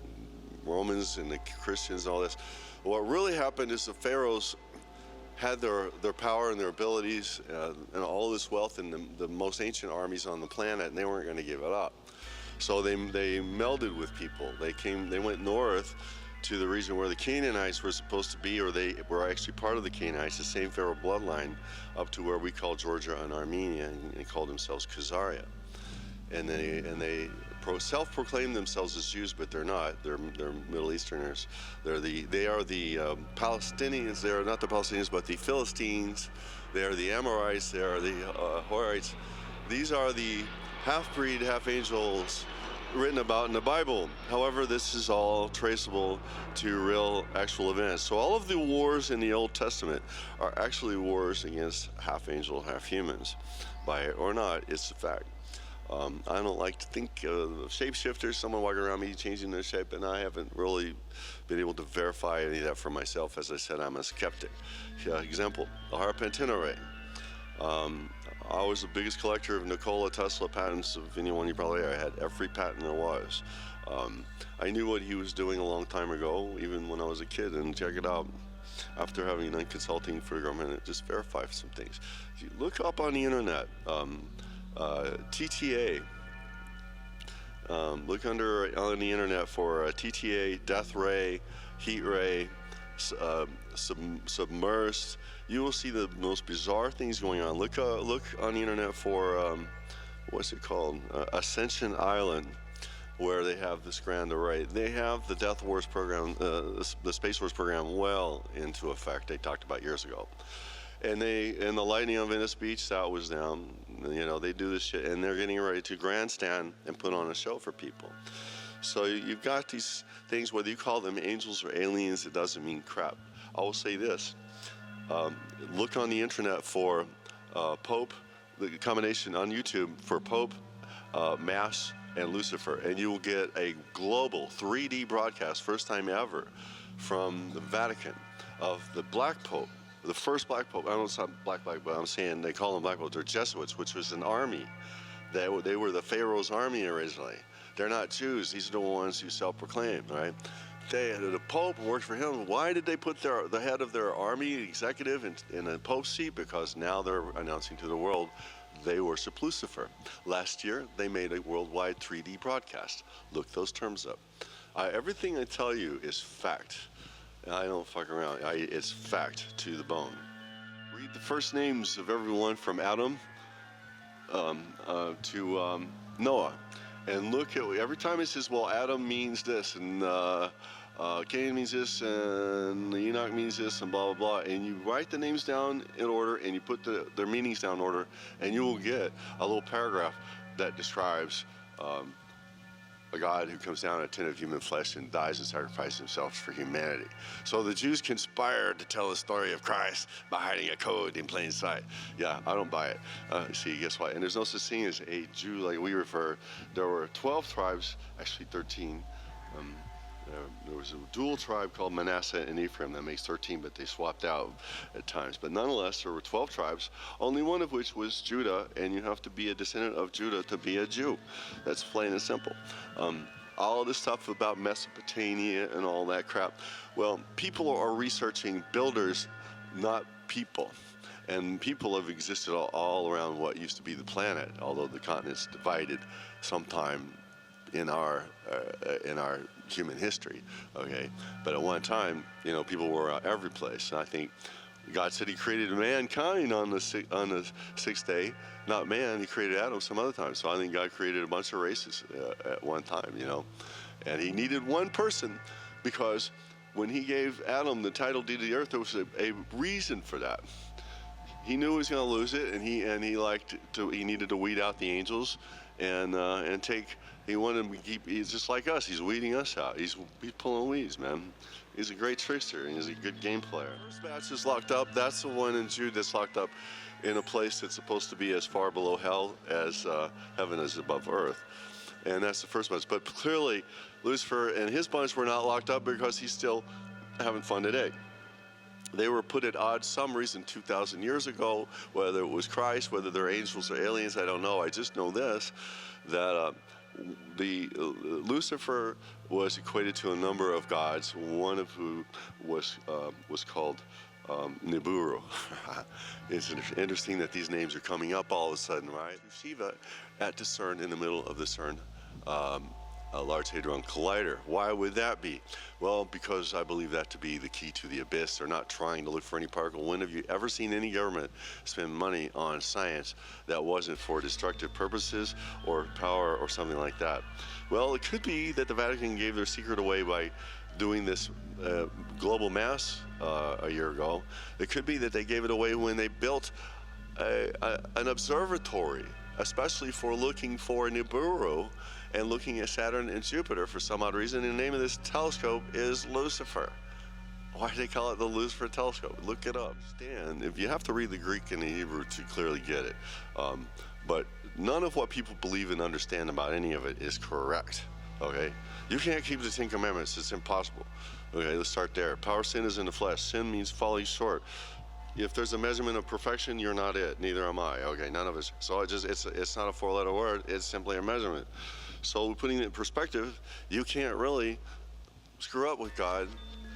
Romans and the Christians and all this, what really happened is the pharaohs had their power and their abilities and all this wealth and the most ancient armies on the planet, and they weren't going to give it up. So they melded with people. They went north to the region where the Canaanites were supposed to be, or they were actually part of the Canaanites, the same pharaoh bloodline, up to where we call Georgia and Armenia, and they called themselves Khazaria. And they self-proclaim themselves as Jews, but they're not. They're Middle Easterners. They are the Palestinians. They are not the Palestinians, but the Philistines. They are the Amorites. They are the Horites. These are the half-breed, half-angels written about in the Bible. However, this is all traceable to real, actual events. So all of the wars in the Old Testament are actually wars against half-angel, half-humans. By it or not, it's a fact. I don't like to think of shapeshifters, someone walking around me changing their shape, and I haven't really been able to verify any of that for myself. As I said, I'm a skeptic. Example, the Harpantino ray. I was the biggest collector of Nikola Tesla patents of anyone you probably ever had. Every patent there was. I knew what he was doing a long time ago, even when I was a kid, and check it out. After having done consulting for the government, it just verified some things. If you look up on the internet, TTA. Look on the internet for TTA, death ray, heat ray, submersed. You will see the most bizarre things going on. Look on the internet for what's it called? Ascension Island, where they have this grand array. They have the Death Wars program, the Space Wars program, well into effect. They talked about years ago. And the lighting on Venice Beach, that was down. You know, they do this shit, and they're getting ready to grandstand and put on a show for people. So you've got these things, whether you call them angels or aliens, it doesn't mean crap. I will say this. Look on the internet for Pope, the combination on YouTube for Pope, Mass, and Lucifer, and you will get a global 3D broadcast, first time ever, from the Vatican of the Black Pope, the first Black Pope. I don't know it's not Black, but I'm saying they call them Black Pope. They're Jesuits, which was an army. They were the Pharaoh's army originally. They're not Jews. These are the ones who self-proclaim, right? The Pope worked for him. Why did they put the head of their army executive in a Pope's seat? Because now they're announcing to the world they worship Lucifer. Last year, they made a worldwide 3D broadcast. Look those terms up. Everything I tell you is fact. I don't fuck around. It's fact to the bone. Read the first names of everyone from Adam to Noah. And look at, every time it says, well, Adam means this, and Cain means this, and Enoch means this, and blah, blah, blah. And you write the names down in order, and you put their meanings down in order, and you will get a little paragraph that describes a God who comes down in a tent of human flesh and dies and sacrifices himself for humanity. So the Jews conspired to tell the story of Christ by hiding a code in plain sight. Yeah, I don't buy it. See, guess what? And there's no such thing as a Jew like we refer. There were 12 tribes, actually 13. There was a dual tribe called Manasseh and Ephraim that makes 13, but they swapped out at times. But nonetheless, there were 12 tribes, only one of which was Judah, and you have to be a descendant of Judah to be a Jew. That's plain and simple. All of this stuff about Mesopotamia and all that crap, well, people are researching builders, not people. And people have existed all around what used to be the planet, although the continent's divided sometime in our human history, okay? But at one time, you know, people were every place. And I think God said he created mankind on the sixth day, not man. He created Adam some other time. So I think God created a bunch of races at one time, you know. And he needed one person, because when he gave Adam the title deed of the earth, there was a reason for that. He knew he was going to lose it, and he needed to weed out the angels and take. He wanted him to keep. He's just like us. He's weeding us out. He's pulling weeds, man. He's a great trickster, and he's a good game player. First batch is locked up. That's the one in Jude that's locked up in a place that's supposed to be as far below hell as heaven is above earth. And that's the first bunch. But clearly, Lucifer and his bunch were not locked up because he's still having fun today. They were put at odds some reason 2,000 years ago, whether it was Christ, whether they're angels or aliens, I don't know. I just know this, that Lucifer was equated to a number of gods, one of who was called Nibiru. It's interesting that these names are coming up all of a sudden, right? Shiva at the CERN, in the middle of the CERN a Large Hadron Collider. Why would that be? Well, because I believe that to be the key to the abyss. They're not trying to look for any particle. When have you ever seen any government spend money on science that wasn't for destructive purposes or power or something like that? Well, it could be that the Vatican gave their secret away by doing this global mass a year ago. It could be that they gave it away when they built an observatory, especially for looking for Nibiru and looking at Saturn and Jupiter for some odd reason. And the name of this telescope is Lucifer. Why do they call it the Lucifer telescope? Look it up. Stan, if you have to read the Greek and the Hebrew to clearly get it. But none of what people believe and understand about any of it is correct, okay? You can't keep the 10 Commandments. It's impossible. Okay, let's start there. Power sin is in the flesh. Sin means falling short. If there's a measurement of perfection, you're not it. Neither am I. Okay, none of us. So it's not a 4-letter word. It's simply a measurement. So putting it in perspective, you can't really screw up with God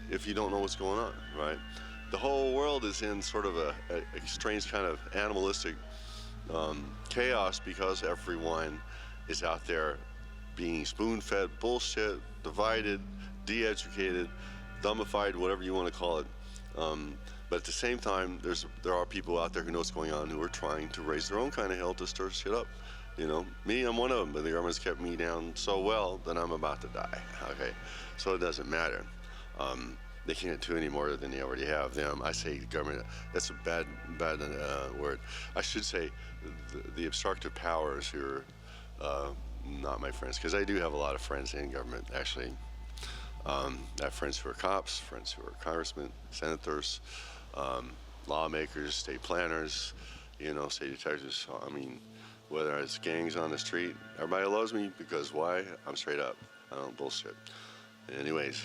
if you don't know what's going on, right? The whole world is in sort of a strange kind of animalistic chaos because everyone is out there being spoon-fed bullshit, divided, de-educated, dumbified, whatever you want to call it. But at the same time, there are people out there who know what's going on, who are trying to raise their own kind of hell to stir shit up. You know, me, I'm one of them, but the government's kept me down so well that I'm about to die. Okay, so it doesn't matter. They can't do any more than they already have. Them, I say government. That's a bad word. I should say the obstructive powers who are not my friends, because I do have a lot of friends in government, actually. I have friends who are cops, friends who are congressmen, senators, lawmakers, state planners, you know, state detectives. I mean, whether it's gangs on the street, everybody loves me because why? I'm straight up. I don't bullshit. Anyways,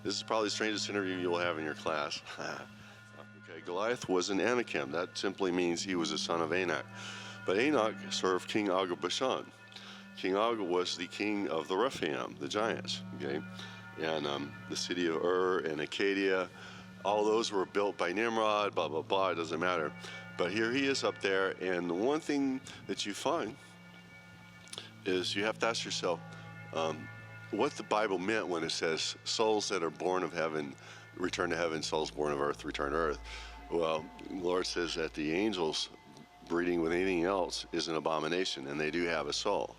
this is probably the strangest interview you'll have in your class. Okay, Goliath was an Anakim. That simply means he was a son of Anak. But Enoch served King Og of Bashan. King Og was the king of the Rephaim, the giants, okay? And the city of Ur and Acadia, all those were built by Nimrod, blah, blah, blah, it doesn't matter. But here he is up there, and the one thing that you find is you have to ask yourself what the Bible meant when it says souls that are born of heaven return to heaven, souls born of earth return to earth. Well, the Lord says that the angels breeding with anything else is an abomination, and they do have a soul.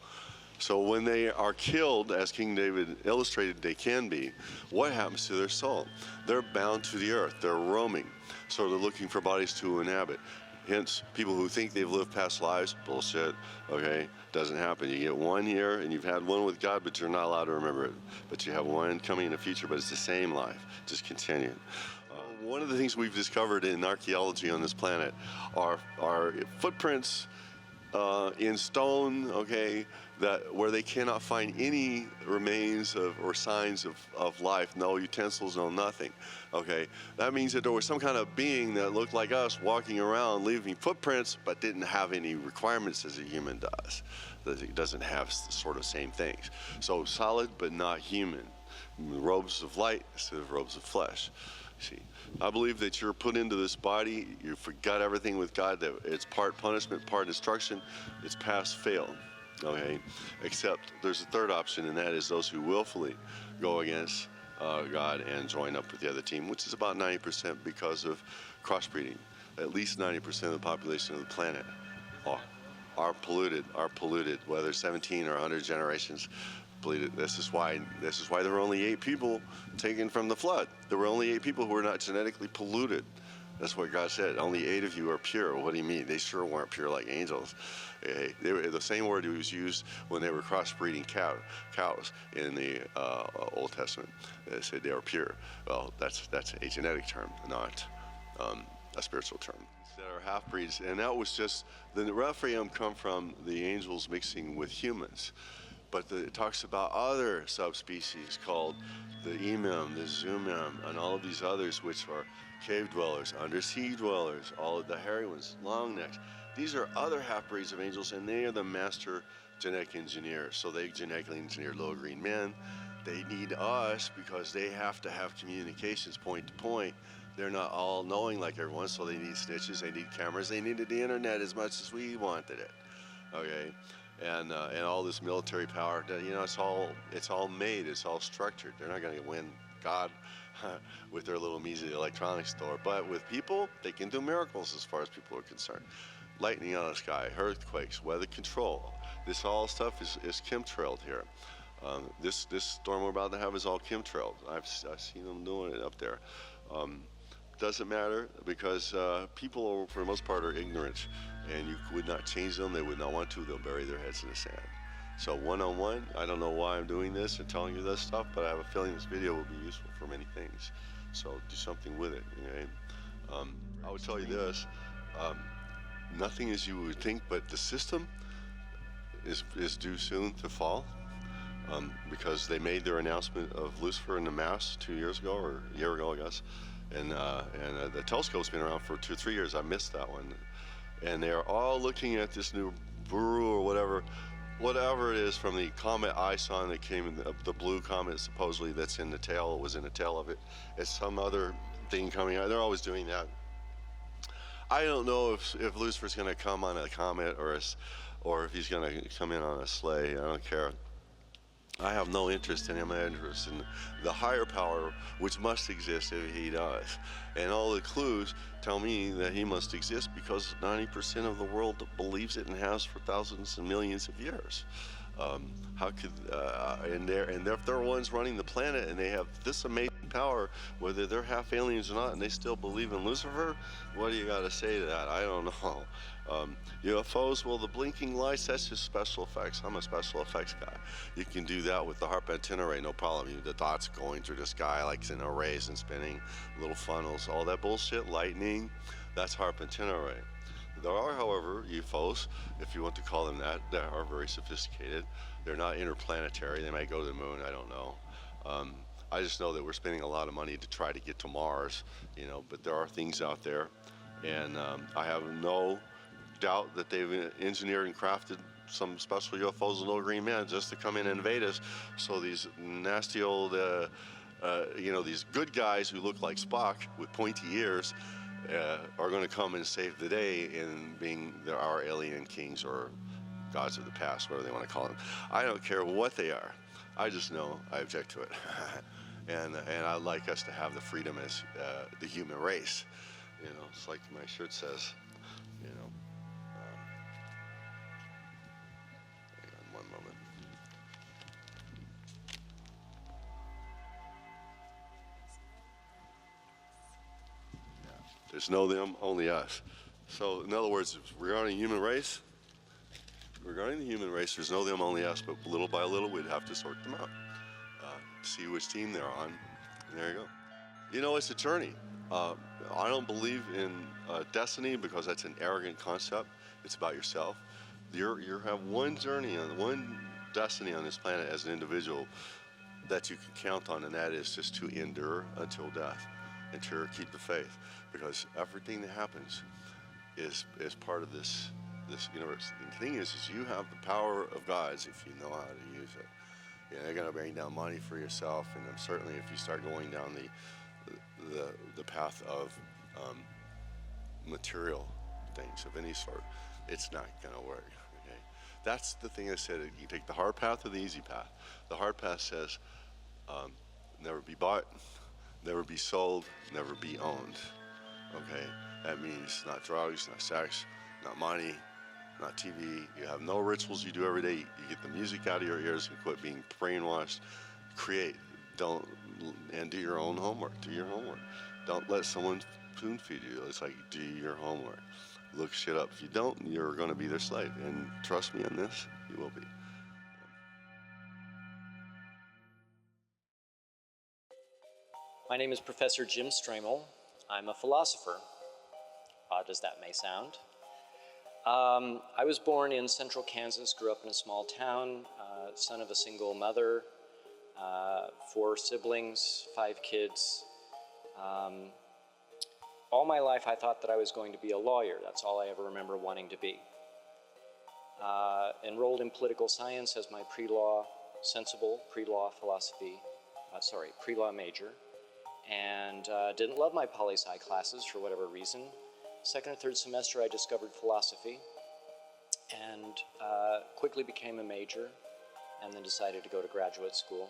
So when they are killed, as King David illustrated they can be, what happens to their soul? They're bound to the earth. They're roaming. So they're looking for bodies to inhabit. Hence, people who think they've lived past lives, bullshit, okay? Doesn't happen. You get one here, and you've had one with God, but you're not allowed to remember it. But you have one coming in the future, but it's the same life, just continuing. One of the things we've discovered in archaeology on this planet are footprints in stone, okay, that where they cannot find any remains of or signs of life, no utensils, no nothing. Okay, that means that there was some kind of being that looked like us walking around leaving footprints but didn't have any requirements as a human does. That it doesn't have sort of same things. So solid but not human. Robes of light instead of robes of flesh. See, I believe that you're put into this body, you forgot everything with God, that it's part punishment, part instruction, it's pass fail. Okay, except there's a third option, and that is those who willfully go against God and join up with the other team, which is about 90% because of crossbreeding. At least 90% of the population of the planet are polluted, whether 17 or 100 generations polluted. This is why there were only 8 people taken from the flood. There were only 8 people who were not genetically polluted. That's what God said. Only 8 of you are pure. What do you mean? They sure weren't pure like angels. They were, the same word was used when they were crossbreeding cows in the Old Testament. They said they were pure. Well, that's a genetic term, not a spiritual term. That are half-breeds, and that was just the Rephaim come from the angels mixing with humans. But it talks about other subspecies called the Emim, the Zumim, and all of these others, which are cave dwellers, undersea dwellers, all of the hairy ones, long necks. These are other half-breeds of angels, and they are the master genetic engineers. So they genetically engineer little green men. They need us because they have to have communications point to point. They're not all knowing like everyone, so they need snitches, they need cameras, they needed the internet as much as we wanted it. Okay? and all this military power. You know, it's all made, it's all structured. They're not going to win God with their little measly electronics store, but with people, they can do miracles as far as people are concerned. Lightning on the sky, earthquakes, weather control. This all stuff is chemtrailed here. This storm we're about to have is all chemtrailed. I've seen them doing it up there. Doesn't matter, because people, for the most part, are ignorant, and you would not change them. They would not want to. They'll bury their heads in the sand. So one-on-one, I don't know why I'm doing this and telling you this stuff, but I have a feeling this video will be useful for many things. So do something with it. Okay? I would tell you this. Nothing as you would think, but the system is due soon to fall, because they made their announcement of Lucifer and the Mass 2 years ago, or a year ago, I guess. And the telescope's been around for 2 or 3 years. I missed that one. And they're all looking at this new Buru or whatever it is from the comet Ison that came in, the blue comet supposedly that's in the tail, was in the tail of it. It's some other thing coming out. They're always doing that. I don't know if Lucifer's going to come on a comet or if he's going to come in on a sleigh. I don't care. I have no interest in him. I have interest in the higher power, which must exist if he does. And all the clues tell me that he must exist because 90% of the world believes it and has for thousands and millions of years. How could and if they're ones running the planet and they have this amazing power, whether they're half aliens or not, and they still believe in Lucifer, what do you got to say to that? I don't know. UFOs, well, the blinking lights, that's just special effects. I'm a special effects guy. You can do that with the HAARP antenna array, no problem. The dots going through the sky like in arrays and spinning, little funnels, all that bullshit, lightning, that's HAARP antenna array. There are, however, UFOs, if you want to call them that are very sophisticated. They're not interplanetary. They might go to the moon, I don't know. I just know that we're spending a lot of money to try to get to Mars, but there are things out there. And I have no doubt that they've engineered and crafted some special UFOs with no green man just to come in and invade us. So these nasty old, these good guys who look like Spock with pointy ears are going to come and save the day in being our alien kings or gods of the past, whatever they want to call them. I don't care what they are. I just know I object to it. and I'd like us to have the freedom as the human race. It's like my shirt says, hang on one moment. Yeah. There's no them, only us. So in other words, regarding the human race, there's no them, only us, but little by little we'd have to sort them out. See which team they're on, and there you go. It's a journey. I don't believe in destiny because that's an arrogant concept. It's about yourself. You have one journey, one destiny on this planet as an individual that you can count on, and that is just to endure until death and to keep the faith, because everything that happens is part of this universe. And the thing is you have the power of gods if you know how to use it. You're going to bring down money for yourself, and then certainly if you start going down the path of material things of any sort, it's not going to work. Okay, that's the thing I said. You take the hard path or the easy path. The hard path says never be bought, never be sold, never be owned. Okay, that means not drugs, not sex, not money, not TV. You have no rituals you do every day. You get the music out of your ears and quit being brainwashed. Create. And do your own homework. Do your homework. Don't let someone spoon feed you. It's like, do your homework. Look shit up. If you don't, you're going to be their slave. And trust me on this, you will be. My name is Professor Jim Stramel. I'm a philosopher, odd as that may sound. I was born in central Kansas, grew up in a small town, son of a single mother, 4 siblings, 5 kids. All my life I thought that I was going to be a lawyer. That's all I ever remember wanting to be. Enrolled in political science as my pre-law major, and didn't love my poli-sci classes for whatever reason. Second or third semester I discovered philosophy, and quickly became a major, and then decided to go to graduate school.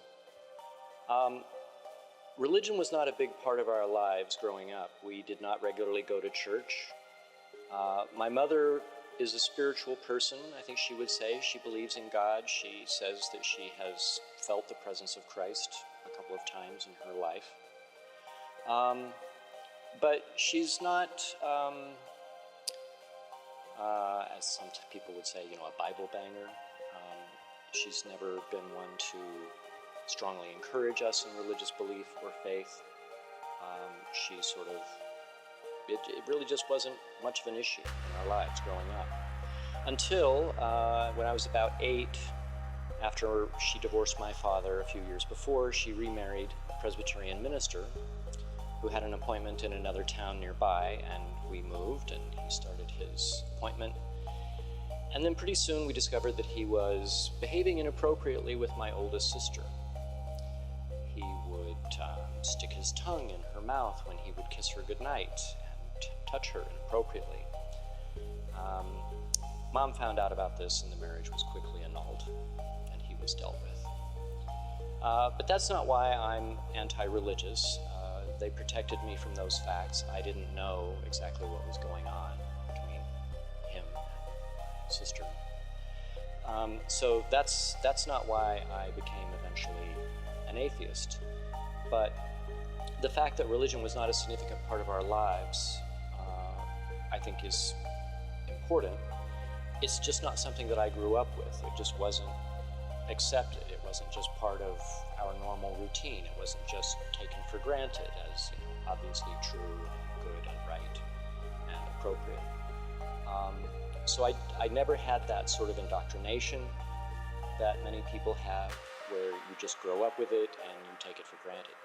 Religion was not a big part of our lives growing up. We did not regularly go to church. My mother is a spiritual person, I think she would say. She believes in God. She says that she has felt the presence of Christ a couple of times in her life. But she's not, as some people would say, a Bible banger. She's never been one to strongly encourage us in religious belief or faith. She sort of, it really just wasn't much of an issue in our lives growing up. Until when I was about 8, after she divorced my father a few years before, she remarried a Presbyterian minister who had an appointment in another town nearby, and we moved, and he started his appointment. And then pretty soon we discovered that he was behaving inappropriately with my oldest sister. He would stick his tongue in her mouth when he would kiss her goodnight and touch her inappropriately. Mom found out about this, and the marriage was quickly annulled, and he was dealt with. But that's not why I'm anti-religious. They protected me from those facts. I didn't know exactly what was going on between him and my sister. So that's not why I became eventually an atheist. But the fact that religion was not a significant part of our lives, I think is important. It's just not something that I grew up with. It just wasn't accepted. It wasn't just part of our normal routine. It wasn't just taken for granted as obviously true and good and right and appropriate. So I never had that sort of indoctrination that many people have, where you just grow up with it and you take it for granted.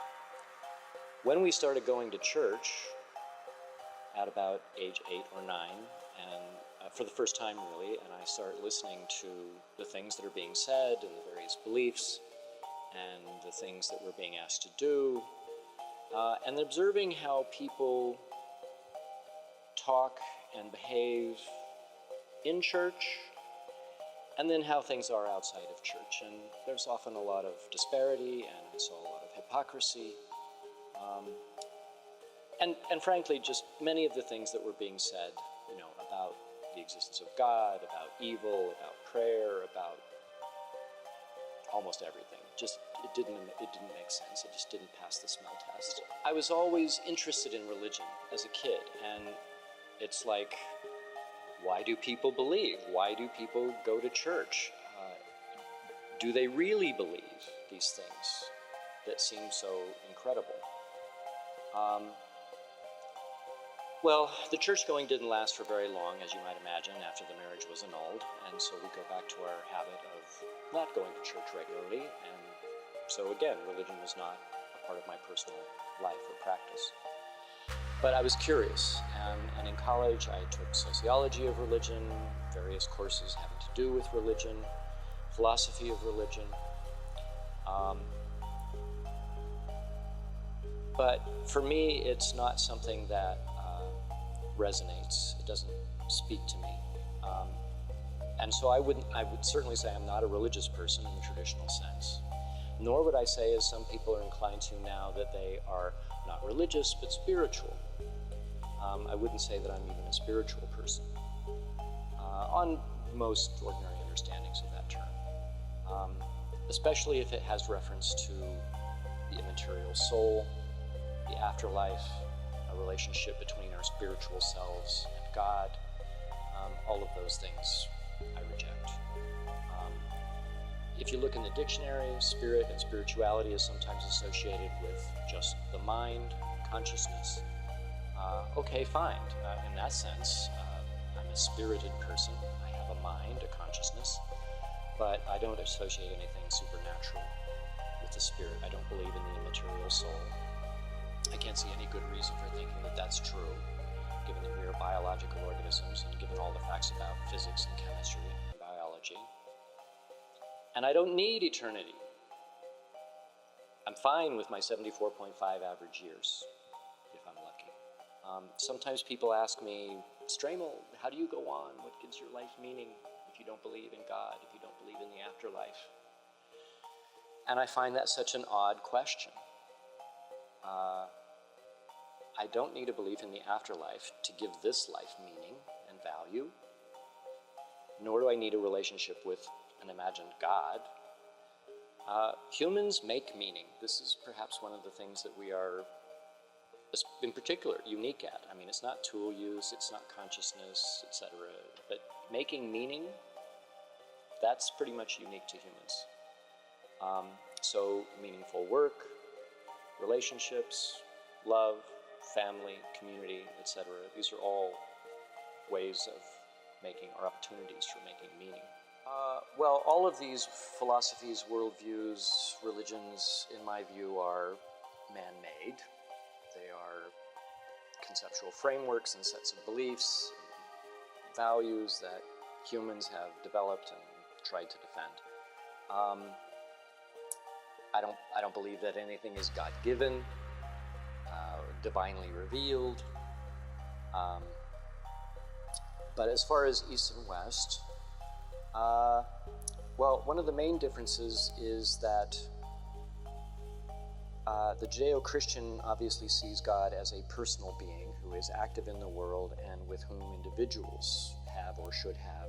When we started going to church at about age 8 or 9, and for the first time really, and I started listening to the things that are being said and the various beliefs and the things that we're being asked to do, and observing how people talk and behave in church, and then how things are outside of church. And there's often a lot of disparity, and I saw a lot of hypocrisy, and frankly, just many of the things that were being said, about the existence of God, about evil, about prayer, about almost everything. It didn't make sense. It just didn't pass the smell test. I was always interested in religion as a kid, and it's like, why do people believe? Why do people go to church? Do they really believe these things that seem so incredible? Well, the church-going didn't last for very long, as you might imagine, after the marriage was annulled, and so we go back to our habit of not going to church regularly, and so again, religion was not a part of my personal life or practice. But I was curious, and in college I took sociology of religion, various courses having to do with religion, philosophy of religion. But for me, it's not something that resonates. It doesn't speak to me. And so I would certainly say I'm not a religious person in the traditional sense. Nor would I say, as some people are inclined to now, that they are not religious but spiritual. I wouldn't say that I'm even a spiritual person on most ordinary understandings of that term, especially if it has reference to the immaterial soul, the afterlife, a relationship between our spiritual selves and God. All of those things I reject. If you look in the dictionary, spirit and spirituality is sometimes associated with just the mind, consciousness. Okay, fine. In that sense, I'm a spirited person. I have a mind, a consciousness, but I don't associate anything supernatural with the spirit. I don't believe in the immaterial soul. I can't see any good reason for thinking that that's true, given that we are biological organisms and given all the facts about physics and chemistry and biology. And I don't need eternity. I'm fine with my 74.5 average years, if I'm lucky. Sometimes people ask me, Stramel, how do you go on? What gives your life meaning? you don't believe in God, if you don't believe in the afterlife? And I find that such an odd question. I don't need a belief in the afterlife to give this life meaning and value, nor do I need a relationship with an imagined God. Humans make meaning. This is perhaps one of the things that we are, in particular, unique at. I mean, it's not tool use, it's not consciousness, etc. But making meaning, that's pretty much unique to humans. So meaningful work, relationships, love, family, community, etc. These are all ways of making, or opportunities for making meaning. Well, all of these philosophies, worldviews, religions, in my view, are man-made. They are conceptual frameworks and sets of beliefs, and values that humans have developed and tried to defend. I don't believe that anything is God-given, divinely revealed. But as far as East and West, well, one of the main differences is that the Judeo-Christian obviously sees God as a personal being who is active in the world and with whom individuals have or should have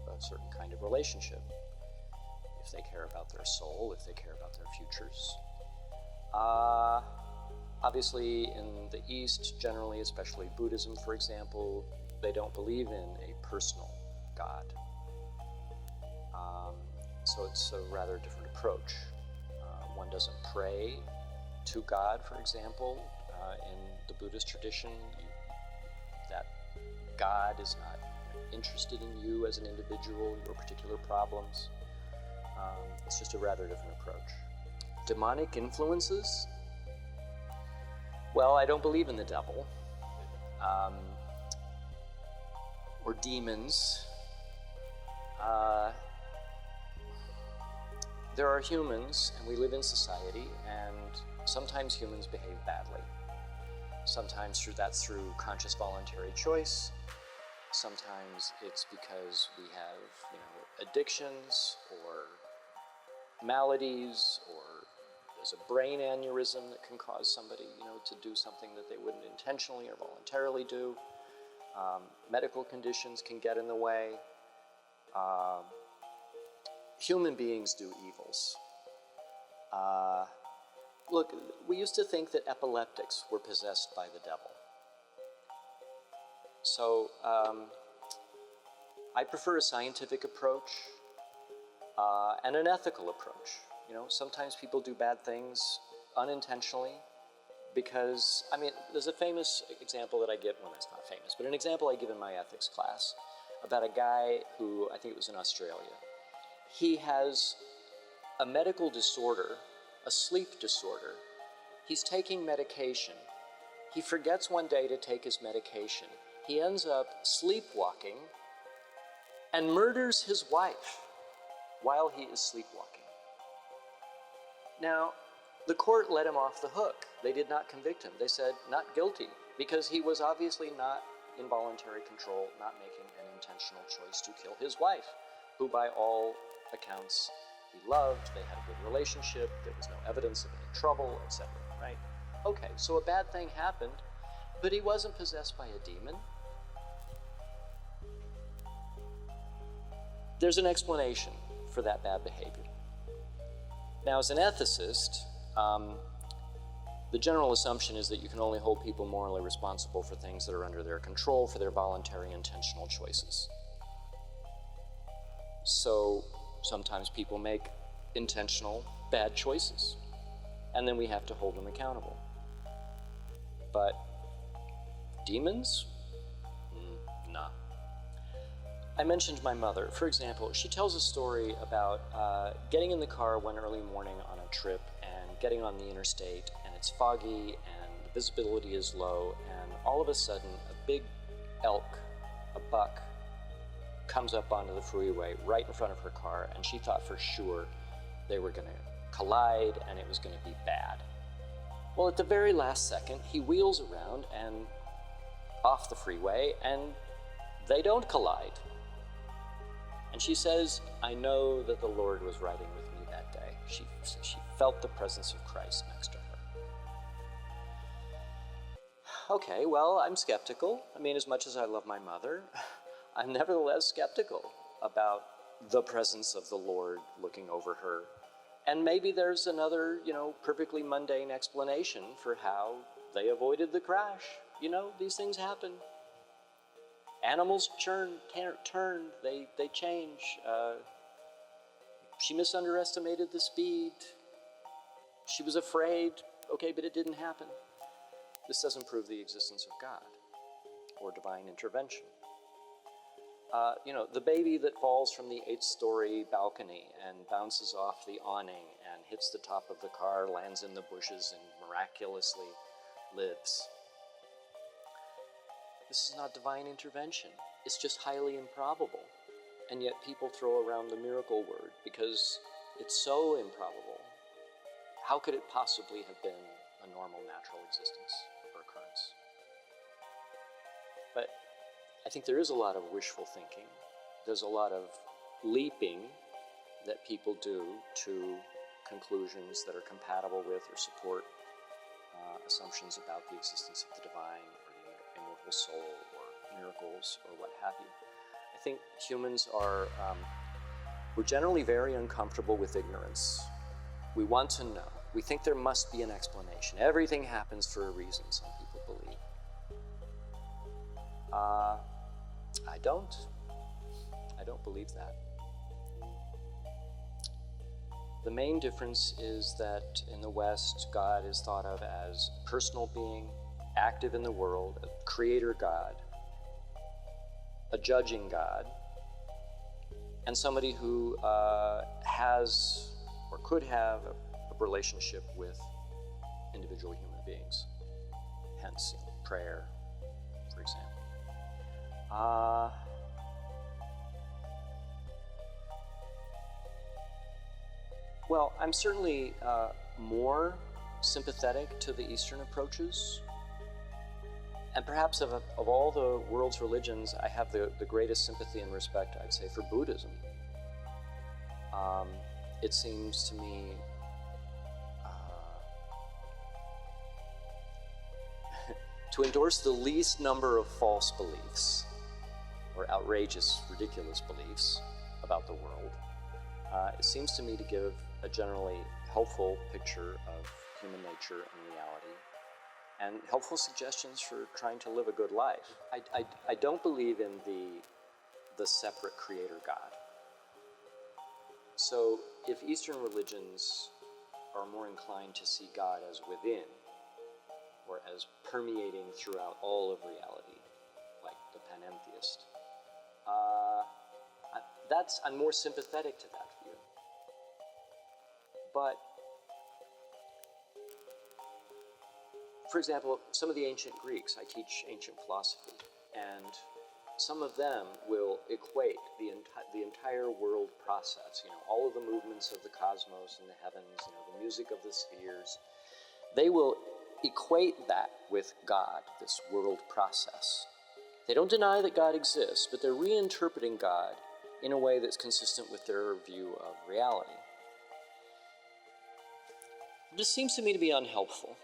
a certain kind of relationship, if they care about their soul, if they care about their futures. Obviously, in the East, generally, especially Buddhism, for example, they don't believe in a personal God. So it's a rather different approach. One doesn't pray to God, for example. In the Buddhist tradition, that God is not interested in you as an individual, your particular problems. It's just a rather different approach. Demonic influences? Well, I don't believe in the devil. Or demons. There are humans, and we live in society, and sometimes humans behave badly. Sometimes that's through conscious voluntary choice. Sometimes it's because we have, addictions or maladies, or there's a brain aneurysm that can cause somebody, to do something that they wouldn't intentionally or voluntarily do. Medical conditions can get in the way. Human beings do evils. Look, we used to think that epileptics were possessed by the devil. So I prefer a scientific approach and an ethical approach. Sometimes people do bad things unintentionally because, there's a famous example that I give, well, that's not famous, but an example I give in my ethics class about a guy who, I think it was in Australia. He has a medical disorder, a sleep disorder. He's taking medication. He forgets one day to take his medication. He ends up sleepwalking and murders his wife while he is sleepwalking. Now, the court let him off the hook. They did not convict him. They said, not guilty, because he was obviously not in voluntary control, not making an intentional choice to kill his wife, who by all accounts he loved, they had a good relationship, there was no evidence of any trouble, etc., right? Okay, so a bad thing happened, but he wasn't possessed by a demon. There's an explanation for that bad behavior. Now, as an ethicist, the general assumption is that you can only hold people morally responsible for things that are under their control, for their voluntary, intentional choices. So sometimes people make intentional bad choices, and then we have to hold them accountable. But demons? Nah. I mentioned my mother. For example, she tells a story about getting in the car one early morning on a trip and getting on the interstate, and it's foggy and the visibility is low, and all of a sudden a big elk, a buck, comes up onto the freeway right in front of her car, and she thought for sure they were going to collide and it was going to be bad. Well, at the very last second, he wheels around and off the freeway, and they don't collide. And she says, I know that the Lord was riding with me that day. She felt the presence of Christ next to her. Okay, well, I'm skeptical. I mean, as much as I love my mother, I'm nevertheless skeptical about the presence of the Lord looking over her. And maybe there's another, perfectly mundane explanation for how they avoided the crash. These things happen. Animals turn, they change. She misunderestimated the speed. She was afraid, okay, but it didn't happen. This doesn't prove the existence of God or divine intervention. The baby that falls from the 8th-story balcony and bounces off the awning and hits the top of the car, lands in the bushes, and miraculously lives. This is not divine intervention. It's just highly improbable. And yet people throw around the miracle word because it's so improbable. How could it possibly have been a normal natural existence or occurrence? But I think there is a lot of wishful thinking. There's a lot of leaping that people do to conclusions that are compatible with or support assumptions about the existence of the divine or the immortal soul or miracles or what have you. I think humans are, we're generally very uncomfortable with ignorance. We want to know. We think there must be an explanation. Everything happens for a reason, some people believe. I don't believe that. The main difference is that in the West, God is thought of as a personal being, active in the world, a creator God, a judging God, and somebody who has or could have a relationship with individual human beings, hence prayer, for example. Well, I'm certainly more sympathetic to the Eastern approaches. And perhaps of all the world's religions, I have the greatest sympathy and respect, I'd say, for Buddhism. It seems to me to endorse the least number of false beliefs or outrageous, ridiculous beliefs about the world. It seems to me to give a generally helpful picture of human nature and reality, and helpful suggestions for trying to live a good life. I don't believe in the separate creator God. So if Eastern religions are more inclined to see God as within, or as permeating throughout all of reality, like the panentheist, I'm more sympathetic to that view. But, for example, some of the ancient Greeks, I teach ancient philosophy, and some of them will equate the entire world process, all of the movements of the cosmos and the heavens, the music of the spheres. They will equate that with God, this world process. They don't deny that God exists, but they're reinterpreting God in a way that's consistent with their view of reality. This seems to me to be unhelpful.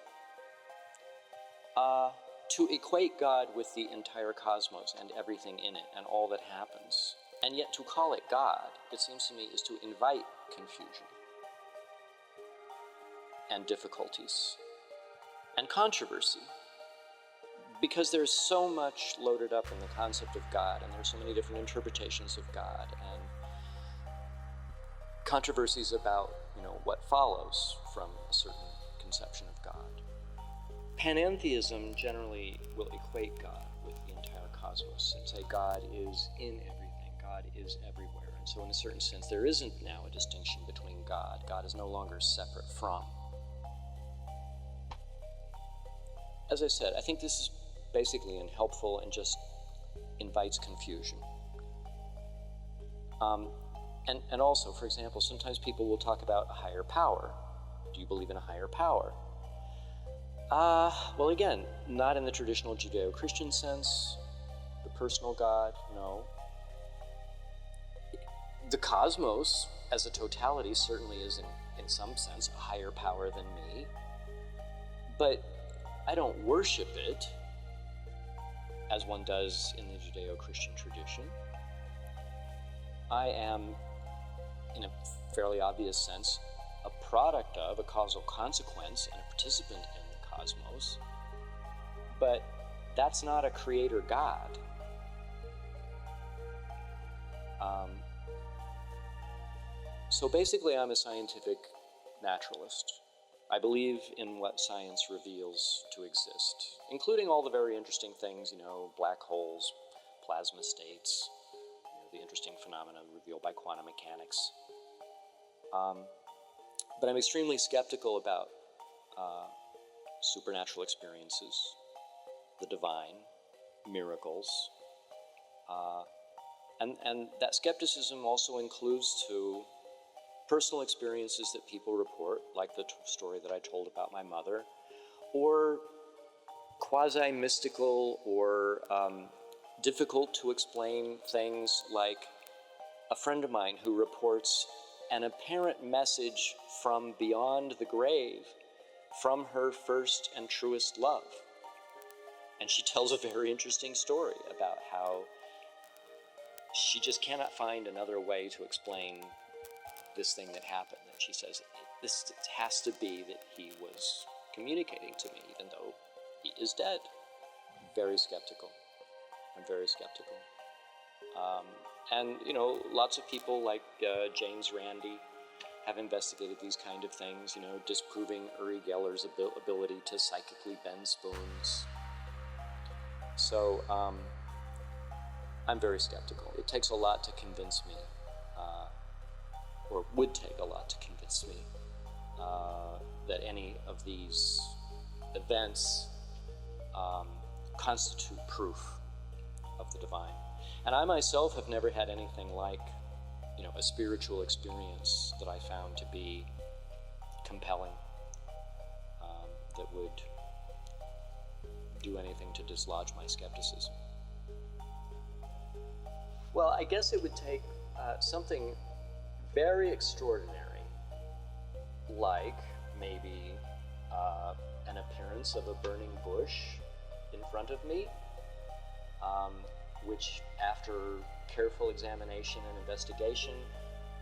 To equate God with the entire cosmos and everything in it and all that happens, and yet to call it God, it seems to me, is to invite confusion and difficulties and controversy, because there's so much loaded up in the concept of God, and there's so many different interpretations of God, and controversies about, what follows from a certain conception of God. Panentheism generally will equate God with the entire cosmos and say God is in everything, God is everywhere. And so in a certain sense, there isn't now a distinction between God. God is no longer separate from. As I said, I think this is basically unhelpful and just invites confusion. And also, for example, sometimes people will talk about a higher power. Do you believe in a higher power? Well, again, not in the traditional Judeo-Christian sense. The personal God, no. The cosmos, as a totality, certainly is in some sense a higher power than me, but I don't worship it as one does in the Judeo-Christian tradition. I am, in a fairly obvious sense, a product of, a causal consequence, and a participant in the cosmos, but that's not a creator God. So basically, I'm a scientific naturalist. I believe in what science reveals to exist, including all the very interesting things, black holes, plasma states, the interesting phenomena revealed by quantum mechanics. But I'm extremely skeptical about supernatural experiences, the divine, miracles, and that skepticism also includes to personal experiences that people report, like the story that I told about my mother, or quasi-mystical or difficult to explain things like a friend of mine who reports an apparent message from beyond the grave from her first and truest love. And she tells a very interesting story about how she just cannot find another way to explain this thing that happened. And she says, this has to be that he was communicating to me, even though he is dead. Very skeptical. I'm very skeptical. And, lots of people like James Randi have investigated these kind of things, disproving Uri Geller's ability to psychically bend spoons. So, I'm very skeptical. It takes a lot to convince me, or would take a lot to convince me, that any of these events constitute proof of the divine. And I myself have never had anything like, a spiritual experience that I found to be compelling, that would do anything to dislodge my skepticism. Well, I guess it would take something very extraordinary, like maybe an appearance of a burning bush in front of me, which after careful examination and investigation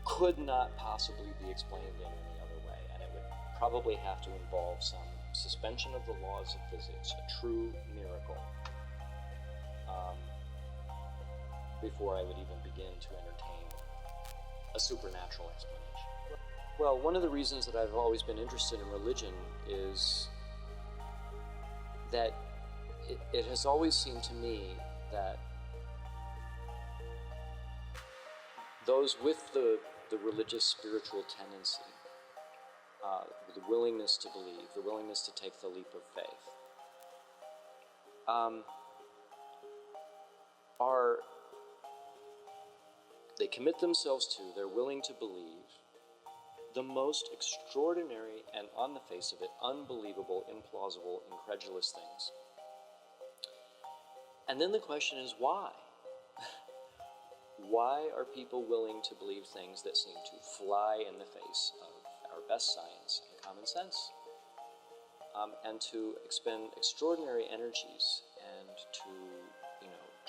could not possibly be explained in any other way, and it would probably have to involve some suspension of the laws of physics, a true miracle, before I would even begin to entertain a supernatural explanation. Well, one of the reasons that I've always been interested in religion is that it has always seemed to me that those with the religious spiritual tendency, the willingness to believe, the willingness to take the leap of faith, they commit themselves to, they're willing to believe the most extraordinary and, on the face of it, unbelievable, implausible, incredulous things. And then the question is, why? Why are people willing to believe things that seem to fly in the face of our best science and common sense? And to expend extraordinary energies and to,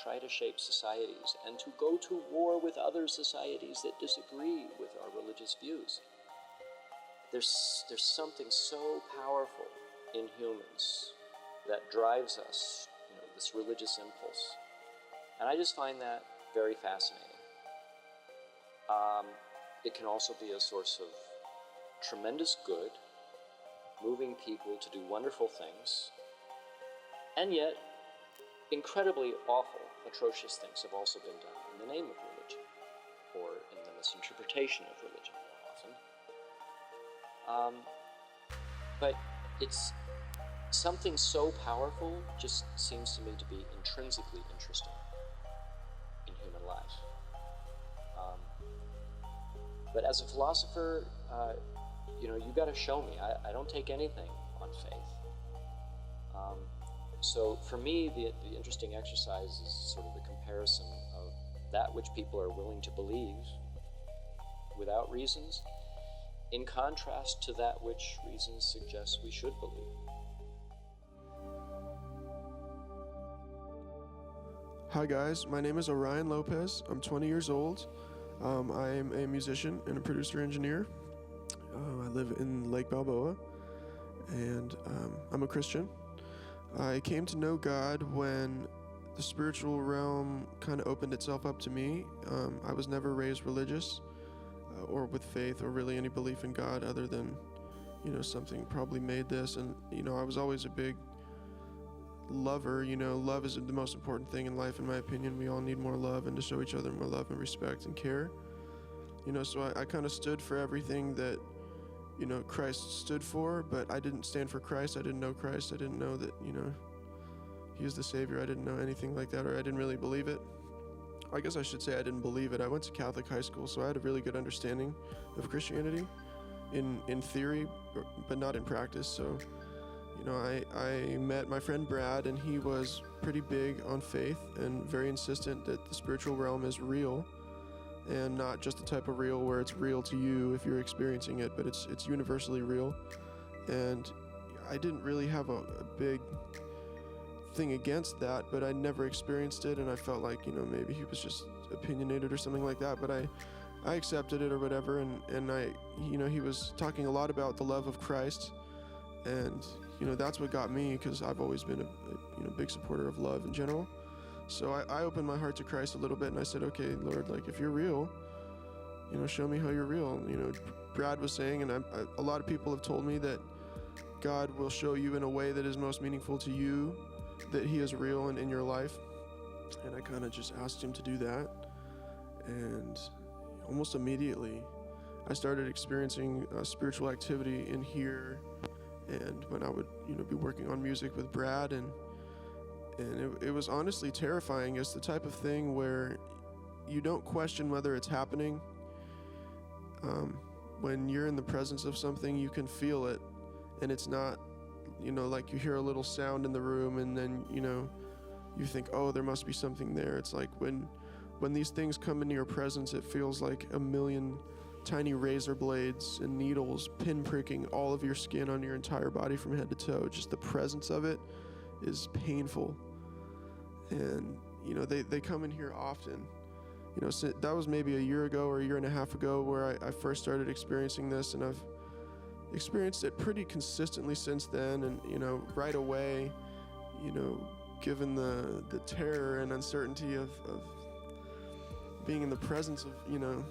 try to shape societies and to go to war with other societies that disagree with our religious views. There's something so powerful in humans that drives us, this religious impulse. And I just find that very fascinating. It can also be a source of tremendous good, moving people to do wonderful things, and yet incredibly awful, atrocious things have also been done in the name of religion, or in the misinterpretation of religion more often. But it's something so powerful just seems to me to be intrinsically interesting in human life. But as a philosopher, you've got to show me. I don't take anything on faith. So for me, the interesting exercise is sort of the comparison of that which people are willing to believe without reasons, in contrast to that which reason suggests we should believe. Hi guys, my name is Orion Lopez. I'm 20 years old. I am a musician and a producer-engineer. I live in Lake Balboa, and I'm a Christian. I came to know God when the spiritual realm kind of opened itself up to me. I was never raised religious or with faith or really any belief in God other than, something probably made this. And, I was always a big lover. Love is the most important thing in life, in my opinion. We all need more love and to show each other more love and respect and care. So I kind of stood for everything that, Christ stood for, but I didn't stand for Christ. I didn't know Christ. I didn't know that, He is the Savior. I didn't know anything like that, or I didn't really believe it. I guess I should say I didn't believe it. I went to Catholic high school, so I had a really good understanding of Christianity in theory, but not in practice. So, I met my friend Brad, and he was pretty big on faith and very insistent that the spiritual realm is real, and not just the type of real where it's real to you if you're experiencing it, but it's universally real. And I didn't really have a big thing against that, but I never experienced it, and I felt like, maybe he was just opinionated or something like that, but I accepted it or whatever, and I, he was talking a lot about the love of Christ, and, that's what got me, because I've always been a big supporter of love in general. So I opened my heart to Christ a little bit, and I said, okay, Lord, like, if you're real, show me how you're real. Brad was saying, and a lot of people have told me that God will show you in a way that is most meaningful to you, that He is real and in your life. And I kind of just asked Him to do that. And almost immediately, I started experiencing spiritual activity in here. And when I would, be working on music with Brad, and it was honestly terrifying. It's the type of thing where you don't question whether it's happening. When you're in the presence of something, you can feel it, and it's not, like you hear a little sound in the room, and then, you think, oh, there must be something there. It's like when these things come into your presence, it feels like a million tiny razor blades and needles pinpricking all of your skin on your entire body from head to toe. Just the presence of it is painful. And, they come in here often. So that was maybe a year ago or a year and a half ago where I first started experiencing this, and I've experienced it pretty consistently since then. And, right away, given the terror and uncertainty of being in the presence of,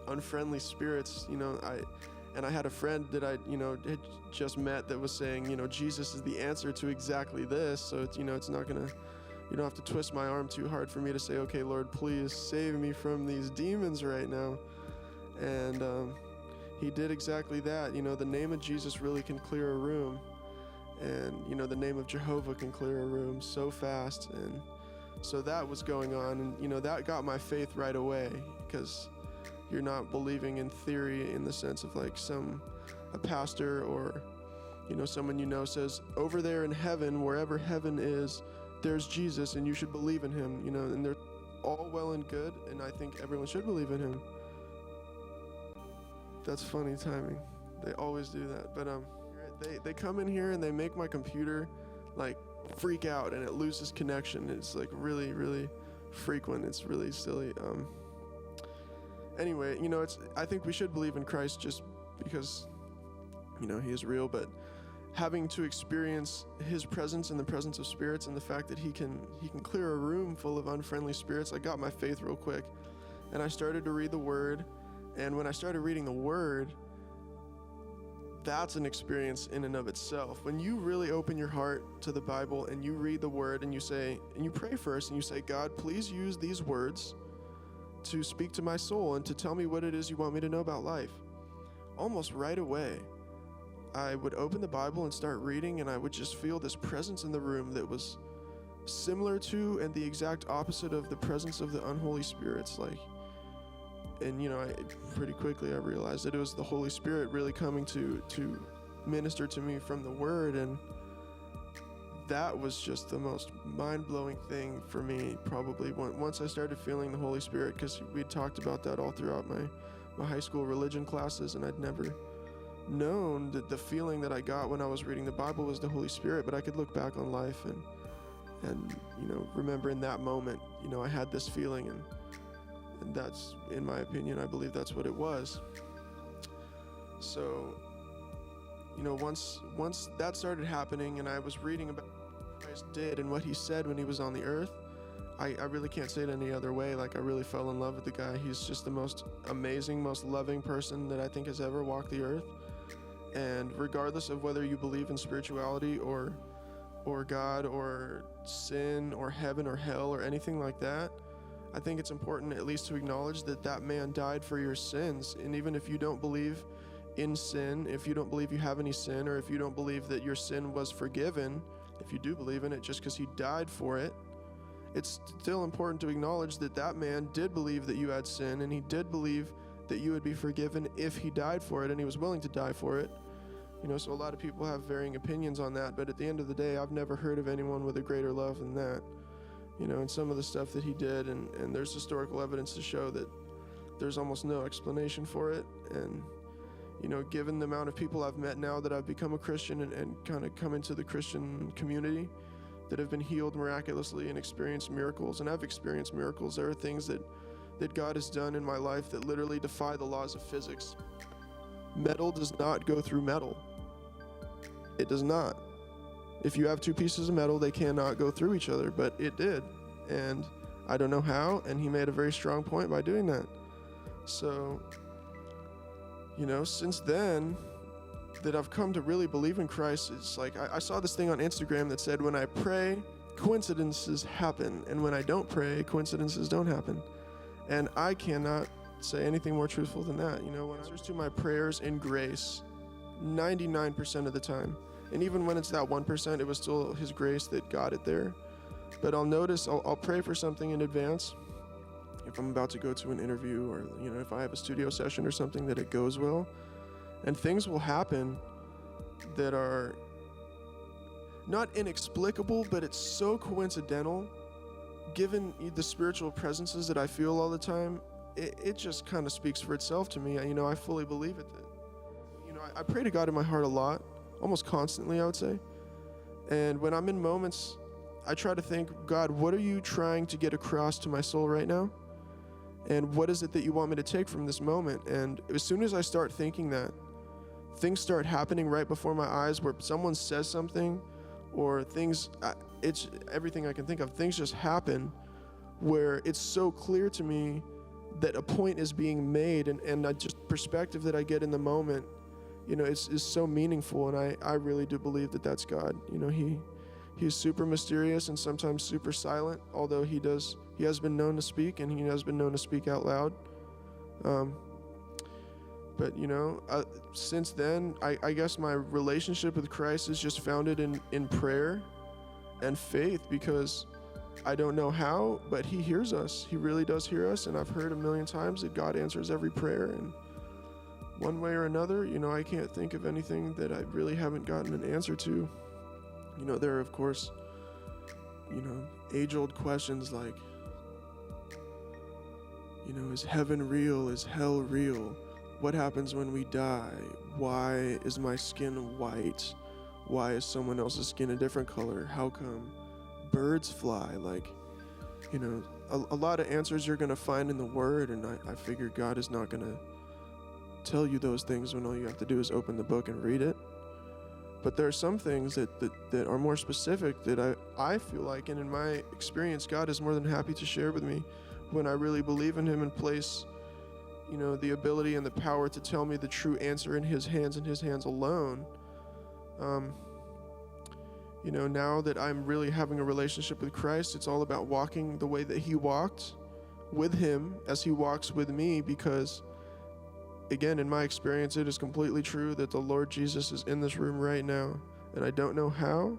unfriendly spirits, I had a friend that I, had just met that was saying, Jesus is the answer to exactly this. So it's, it's not gonna, you don't have to twist my arm too hard for me to say, okay, Lord, please save me from these demons right now. And He did exactly that. The name of Jesus really can clear a room, and the name of Jehovah can clear a room so fast. And so that was going on, and that got my faith right away, because you're not believing in theory in the sense of like a pastor or someone says, over there in heaven, wherever heaven is, there's Jesus, and you should believe in Him, and they're all well and good, and I think everyone should believe in Him. That's funny timing. They always do that. But they come in here and they make my computer like freak out, and it loses connection. It's like really, really frequent. It's really silly. Anyway, I think we should believe in Christ just because, He is real, but having to experience His presence in the presence of spirits, and the fact that He can clear a room full of unfriendly spirits, I got my faith real quick, and I started to read the Word. And when I started reading the Word, that's an experience in and of itself. When you really open your heart to the Bible and you read the Word, and you pray first, and you say, God, please use these words to speak to my soul and to tell me what it is you want me to know about life. Almost right away, I would open the Bible and start reading, and I would just feel this presence in the room that was similar to and the exact opposite of the presence of the unholy spirits. And pretty quickly I realized that it was the Holy Spirit really coming to minister to me from the Word, and that was just the most mind-blowing thing for me, probably once I started feeling the Holy Spirit, because we talked about that all throughout my high school religion classes, and I'd never known that the feeling that I got when I was reading the Bible was the Holy Spirit. But I could look back on life and remember in that moment, I had this feeling, and that's, in my opinion, I believe that's what it was. So, once that started happening and I was reading about what Christ did and what he said when he was on the earth, I really can't say it any other way. Like, I really fell in love with the guy. He's just the most amazing, most loving person that I think has ever walked the earth. And regardless of whether you believe in spirituality or God or sin or heaven or hell or anything like that, I think it's important at least to acknowledge that that man died for your sins. And even if you don't believe in sin, if you don't believe you have any sin, or if you don't believe that your sin was forgiven, if you do believe in it just because he died for it, it's still important to acknowledge that that man did believe that you had sin, and he did believe that you would be forgiven if he died for it, and he was willing to die for it. So a lot of people have varying opinions on that, but at the end of the day, I've never heard of anyone with a greater love than that. And some of the stuff that he did, and there's historical evidence to show that there's almost no explanation for it. And given the amount of people I've met now that I've become a Christian and kind of come into the Christian community that have been healed miraculously and experienced miracles, and I've experienced miracles. There are things that God has done in my life that literally defy the laws of physics. Metal does not go through metal. It does not. If you have two pieces of metal, they cannot go through each other, but it did. And I don't know how, and he made a very strong point by doing that. So, since then, that I've come to really believe in Christ, it's like I saw this thing on Instagram that said, when I pray, coincidences happen, and when I don't pray, coincidences don't happen. And I cannot say anything more truthful than that. When answers to my prayers in grace 99% of the time, and even when it's that 1%, it was still his grace that got it there. But I'll pray for something in advance if I'm about to go to an interview, or if I have a studio session or something, that it goes well. And things will happen that are not inexplicable, but it's so coincidental, given the spiritual presences that I feel all the time. It just kind of speaks for itself to me. I fully believe it. I pray to God in my heart a lot, almost constantly, I would say. And when I'm in moments, I try to think, God, what are you trying to get across to my soul right now? And what is it that you want me to take from this moment? And as soon as I start thinking that, things start happening right before my eyes, where someone says something, or things, it's everything I can think of, things just happen where it's so clear to me that a point is being made, and just perspective that I get in the moment, is so meaningful. And I really do believe that that's God. He's super mysterious and sometimes super silent, although he has been known to speak, and he has been known to speak out loud. But since then, I guess my relationship with Christ is just founded in prayer and faith, because I don't know how, but he hears us. He really does hear us, and I've heard a million times that God answers every prayer, and one way or another, I can't think of anything that I really haven't gotten an answer to. There are, of course, age-old questions like, is heaven real? Is hell real? What happens when we die? Why is my skin white? Why is someone else's skin a different color? How come birds fly? A lot of answers you're going to find in the Word, and I figure God is not going to tell you those things when all you have to do is open the book and read it. But there are some things that are more specific that I feel like, and in my experience, God is more than happy to share with me when I really believe in him and place, the ability and the power to tell me the true answer in his hands and his hands alone. Now that I'm really having a relationship with Christ, it's all about walking the way that he walked with him as he walks with me, because again, in my experience, it is completely true that the Lord Jesus is in this room right now, and I don't know how,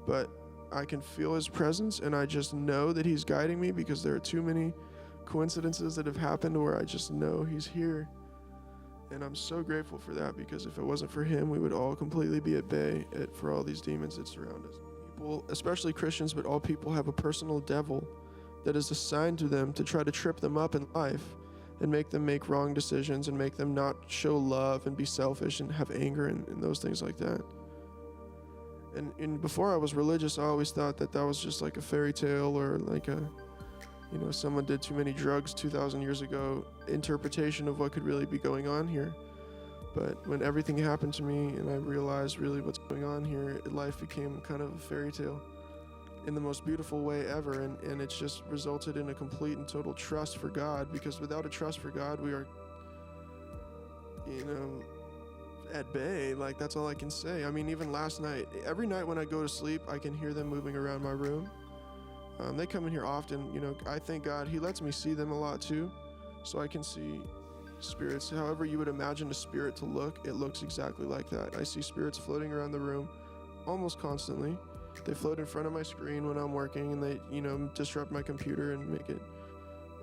but I can feel his presence, and I just know that he's guiding me, because there are too many coincidences that have happened where I just know he's here. And I'm so grateful for that, because if it wasn't for him, we would all completely be at bay for all these demons that surround us. People, especially Christians, but all people, have a personal devil that is assigned to them to try to trip them up in life and make them make wrong decisions and make them not show love and be selfish and have anger and those things like that. And before I was religious, I always thought that that was just like a fairy tale or like a, you know, someone did too many drugs 2,000 years ago interpretation of what could really be going on here. But when everything happened to me and I realized really what's going on here, life became kind of a fairy tale in the most beautiful way ever. And it's just resulted in a complete and total trust for God, because without a trust for God, we are, you know, at bay. Like, that's all I can say. I mean, even last night, every night when I go to sleep, I can hear them moving around my room. They come in here often. You know, I thank God he lets me see them a lot too, so I can see spirits. However you would imagine a spirit to look, it looks exactly like that. I see spirits floating around the room almost constantly. They float in front of my screen when I'm working, and they, you know, disrupt my computer and make it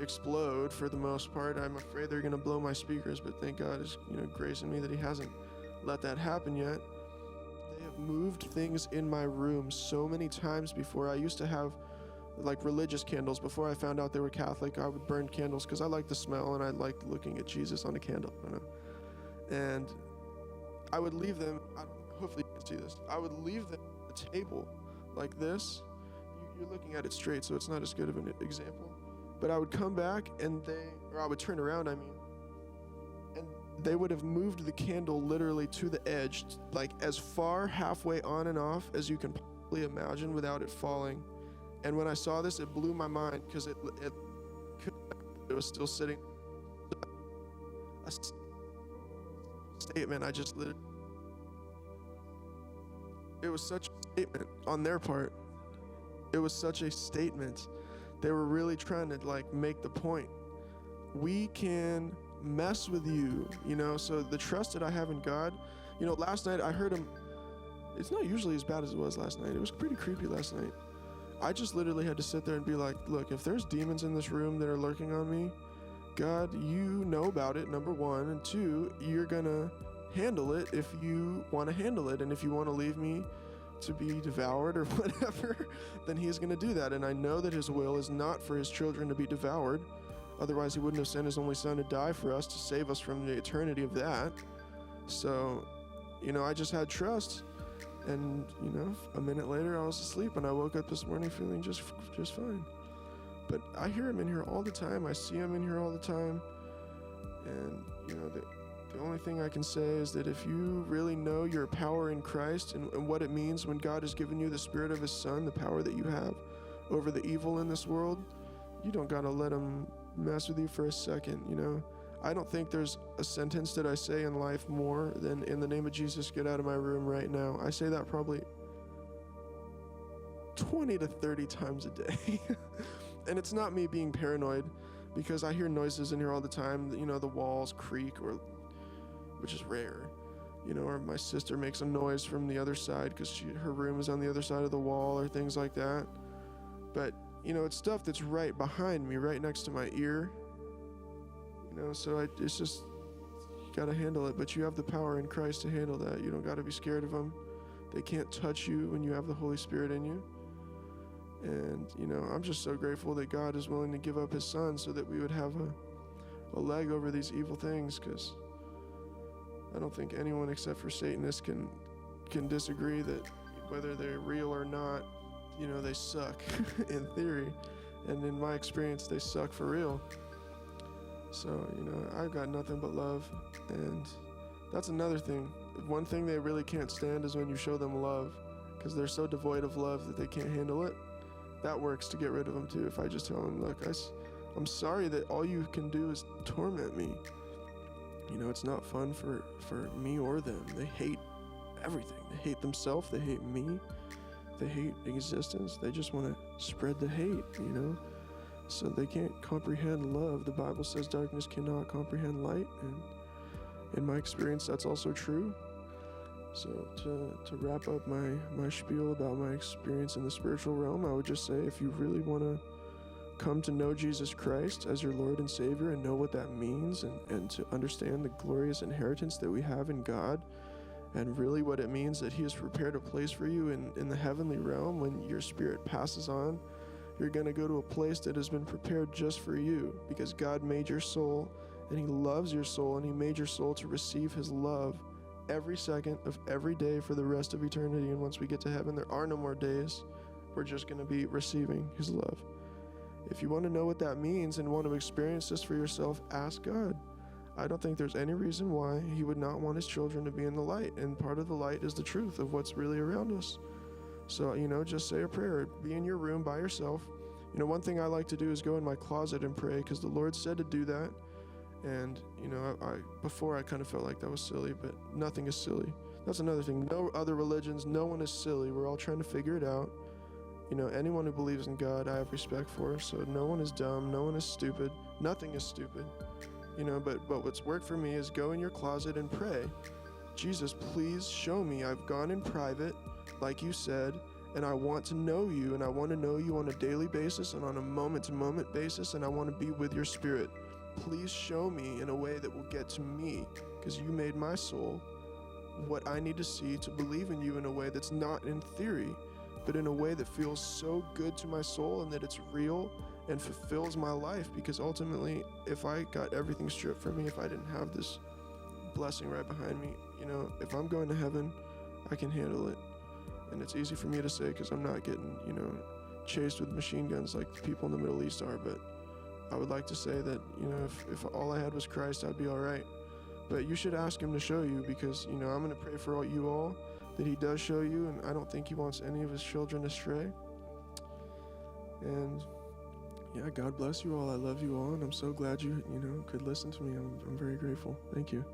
explode for the most part. I'm afraid they're gonna blow my speakers, but thank God is, you know, gracing me that he hasn't let that happen yet. They have moved things in my room so many times before. I used to have like religious candles. Before I found out they were Catholic, I would burn candles because I like the smell and I like looking at Jesus on a candle, you know. And I would leave them, hopefully you can see this, I would leave them at the table like this. You're looking at it straight, so it's not as good of an example. But I would come back and I would turn around, and they would have moved the candle literally to the edge, like as far halfway on and off as you can possibly imagine without it falling. And when I saw this, it blew my mind because it was still sitting. A statement, I just literally, it was such a statement on their part. It was such a statement. They were really trying to like make the point. We can mess with you, you know. So the trust that I have in God, you know, last night I heard him. It's not usually as bad as it was last night. It was pretty creepy last night. I just literally had to sit there and be like, look, if there's demons in this room that are lurking on me, God, you know about it, number one, and two, you're gonna handle it if you want to handle it. And if you want to leave me to be devoured or whatever, then he's gonna do that. And I know that his will is not for his children to be devoured. Otherwise he wouldn't have sent his only son to die for us, to save us from the eternity of that. So, you know, I just had trust. And, you know, a minute later I was asleep and I woke up this morning feeling just fine. But I hear him in here all the time. I see him in here all the time. And, you know, the only thing I can say is that if you really know your power in Christ and what it means when God has given you the spirit of his son, the power that you have over the evil in this world, you don't gotta let him mess with you for a second, you know. I don't think there's a sentence that I say in life more than, in the name of Jesus, get out of my room right now. I say that probably 20 to 30 times a day. And it's not me being paranoid, because I hear noises in here all the time. You know, the walls creak, which is rare. You know, or my sister makes a noise from the other side because her room is on the other side of the wall, or things like that. But, you know, it's stuff that's right behind me, right next to my ear. You know, so it's just, you gotta handle it. But you have the power in Christ to handle that. You don't gotta be scared of them. They can't touch you when you have the Holy Spirit in you. And, you know, I'm just so grateful that God is willing to give up his son so that we would have a leg over these evil things, because I don't think anyone except for Satanists can disagree that whether they're real or not, you know, they suck in theory. And in my experience, they suck for real. So, you know, I've got nothing but love. And that's another thing. One thing they really can't stand is when you show them love, because they're so devoid of love that they can't handle it. That works to get rid of them too. If I just tell them, look, I'm sorry that all you can do is torment me. You know, it's not fun for me or them. They hate everything. They hate themselves. They hate me. They hate existence. They just want to spread the hate, you know? So they can't comprehend love. The Bible says darkness cannot comprehend light. And in my experience, that's also true. So to wrap up my spiel about my experience in the spiritual realm, I would just say, if you really want to come to know Jesus Christ as your Lord and Savior and know what that means, and to understand the glorious inheritance that we have in God, and really what it means that he has prepared a place for you in the heavenly realm. When your spirit passes on, you're going to go to a place that has been prepared just for you, because God made your soul and he loves your soul, and he made your soul to receive his love every second of every day for the rest of eternity. And once we get to heaven, there are no more days. We're just going to be receiving his love. If you want to know what that means and want to experience this for yourself, ask God. I don't think there's any reason why he would not want his children to be in the light, and part of the light is the truth of what's really around us. So, just say a prayer. Be in your room by yourself. One thing I like to do is go in my closet and pray, because the Lord said to do that. And, before I kind of felt like that was silly, but nothing is silly. That's another thing. No other religions, no one is silly. We're all trying to figure it out. Anyone who believes in God, I have respect for. So no one is dumb, no one is stupid. Nothing is stupid. But what's worked for me is go in your closet and pray. Jesus, please show me. I've gone in private, like you said, and I want to know you, and I want to know you on a daily basis and on a moment-to-moment basis, and I want to be with your spirit. Please show me in a way that will get to me, because you made my soul what I need to see to believe in you in a way that's not in theory, but in a way that feels so good to my soul and that it's real and fulfills my life. Because ultimately, if I got everything stripped from me, if I didn't have this blessing right behind me, if I'm going to heaven, I can handle it. And it's easy for me to say because I'm not getting, chased with machine guns like the people in the Middle East are. But I would like to say that, if all I had was Christ, I'd be all right. But you should ask him to show you, because, I'm going to pray for you all that he does show you, and I don't think he wants any of his children astray. And yeah, God bless you all. I love you all, and I'm so glad you, could listen to me. I'm very grateful. Thank you.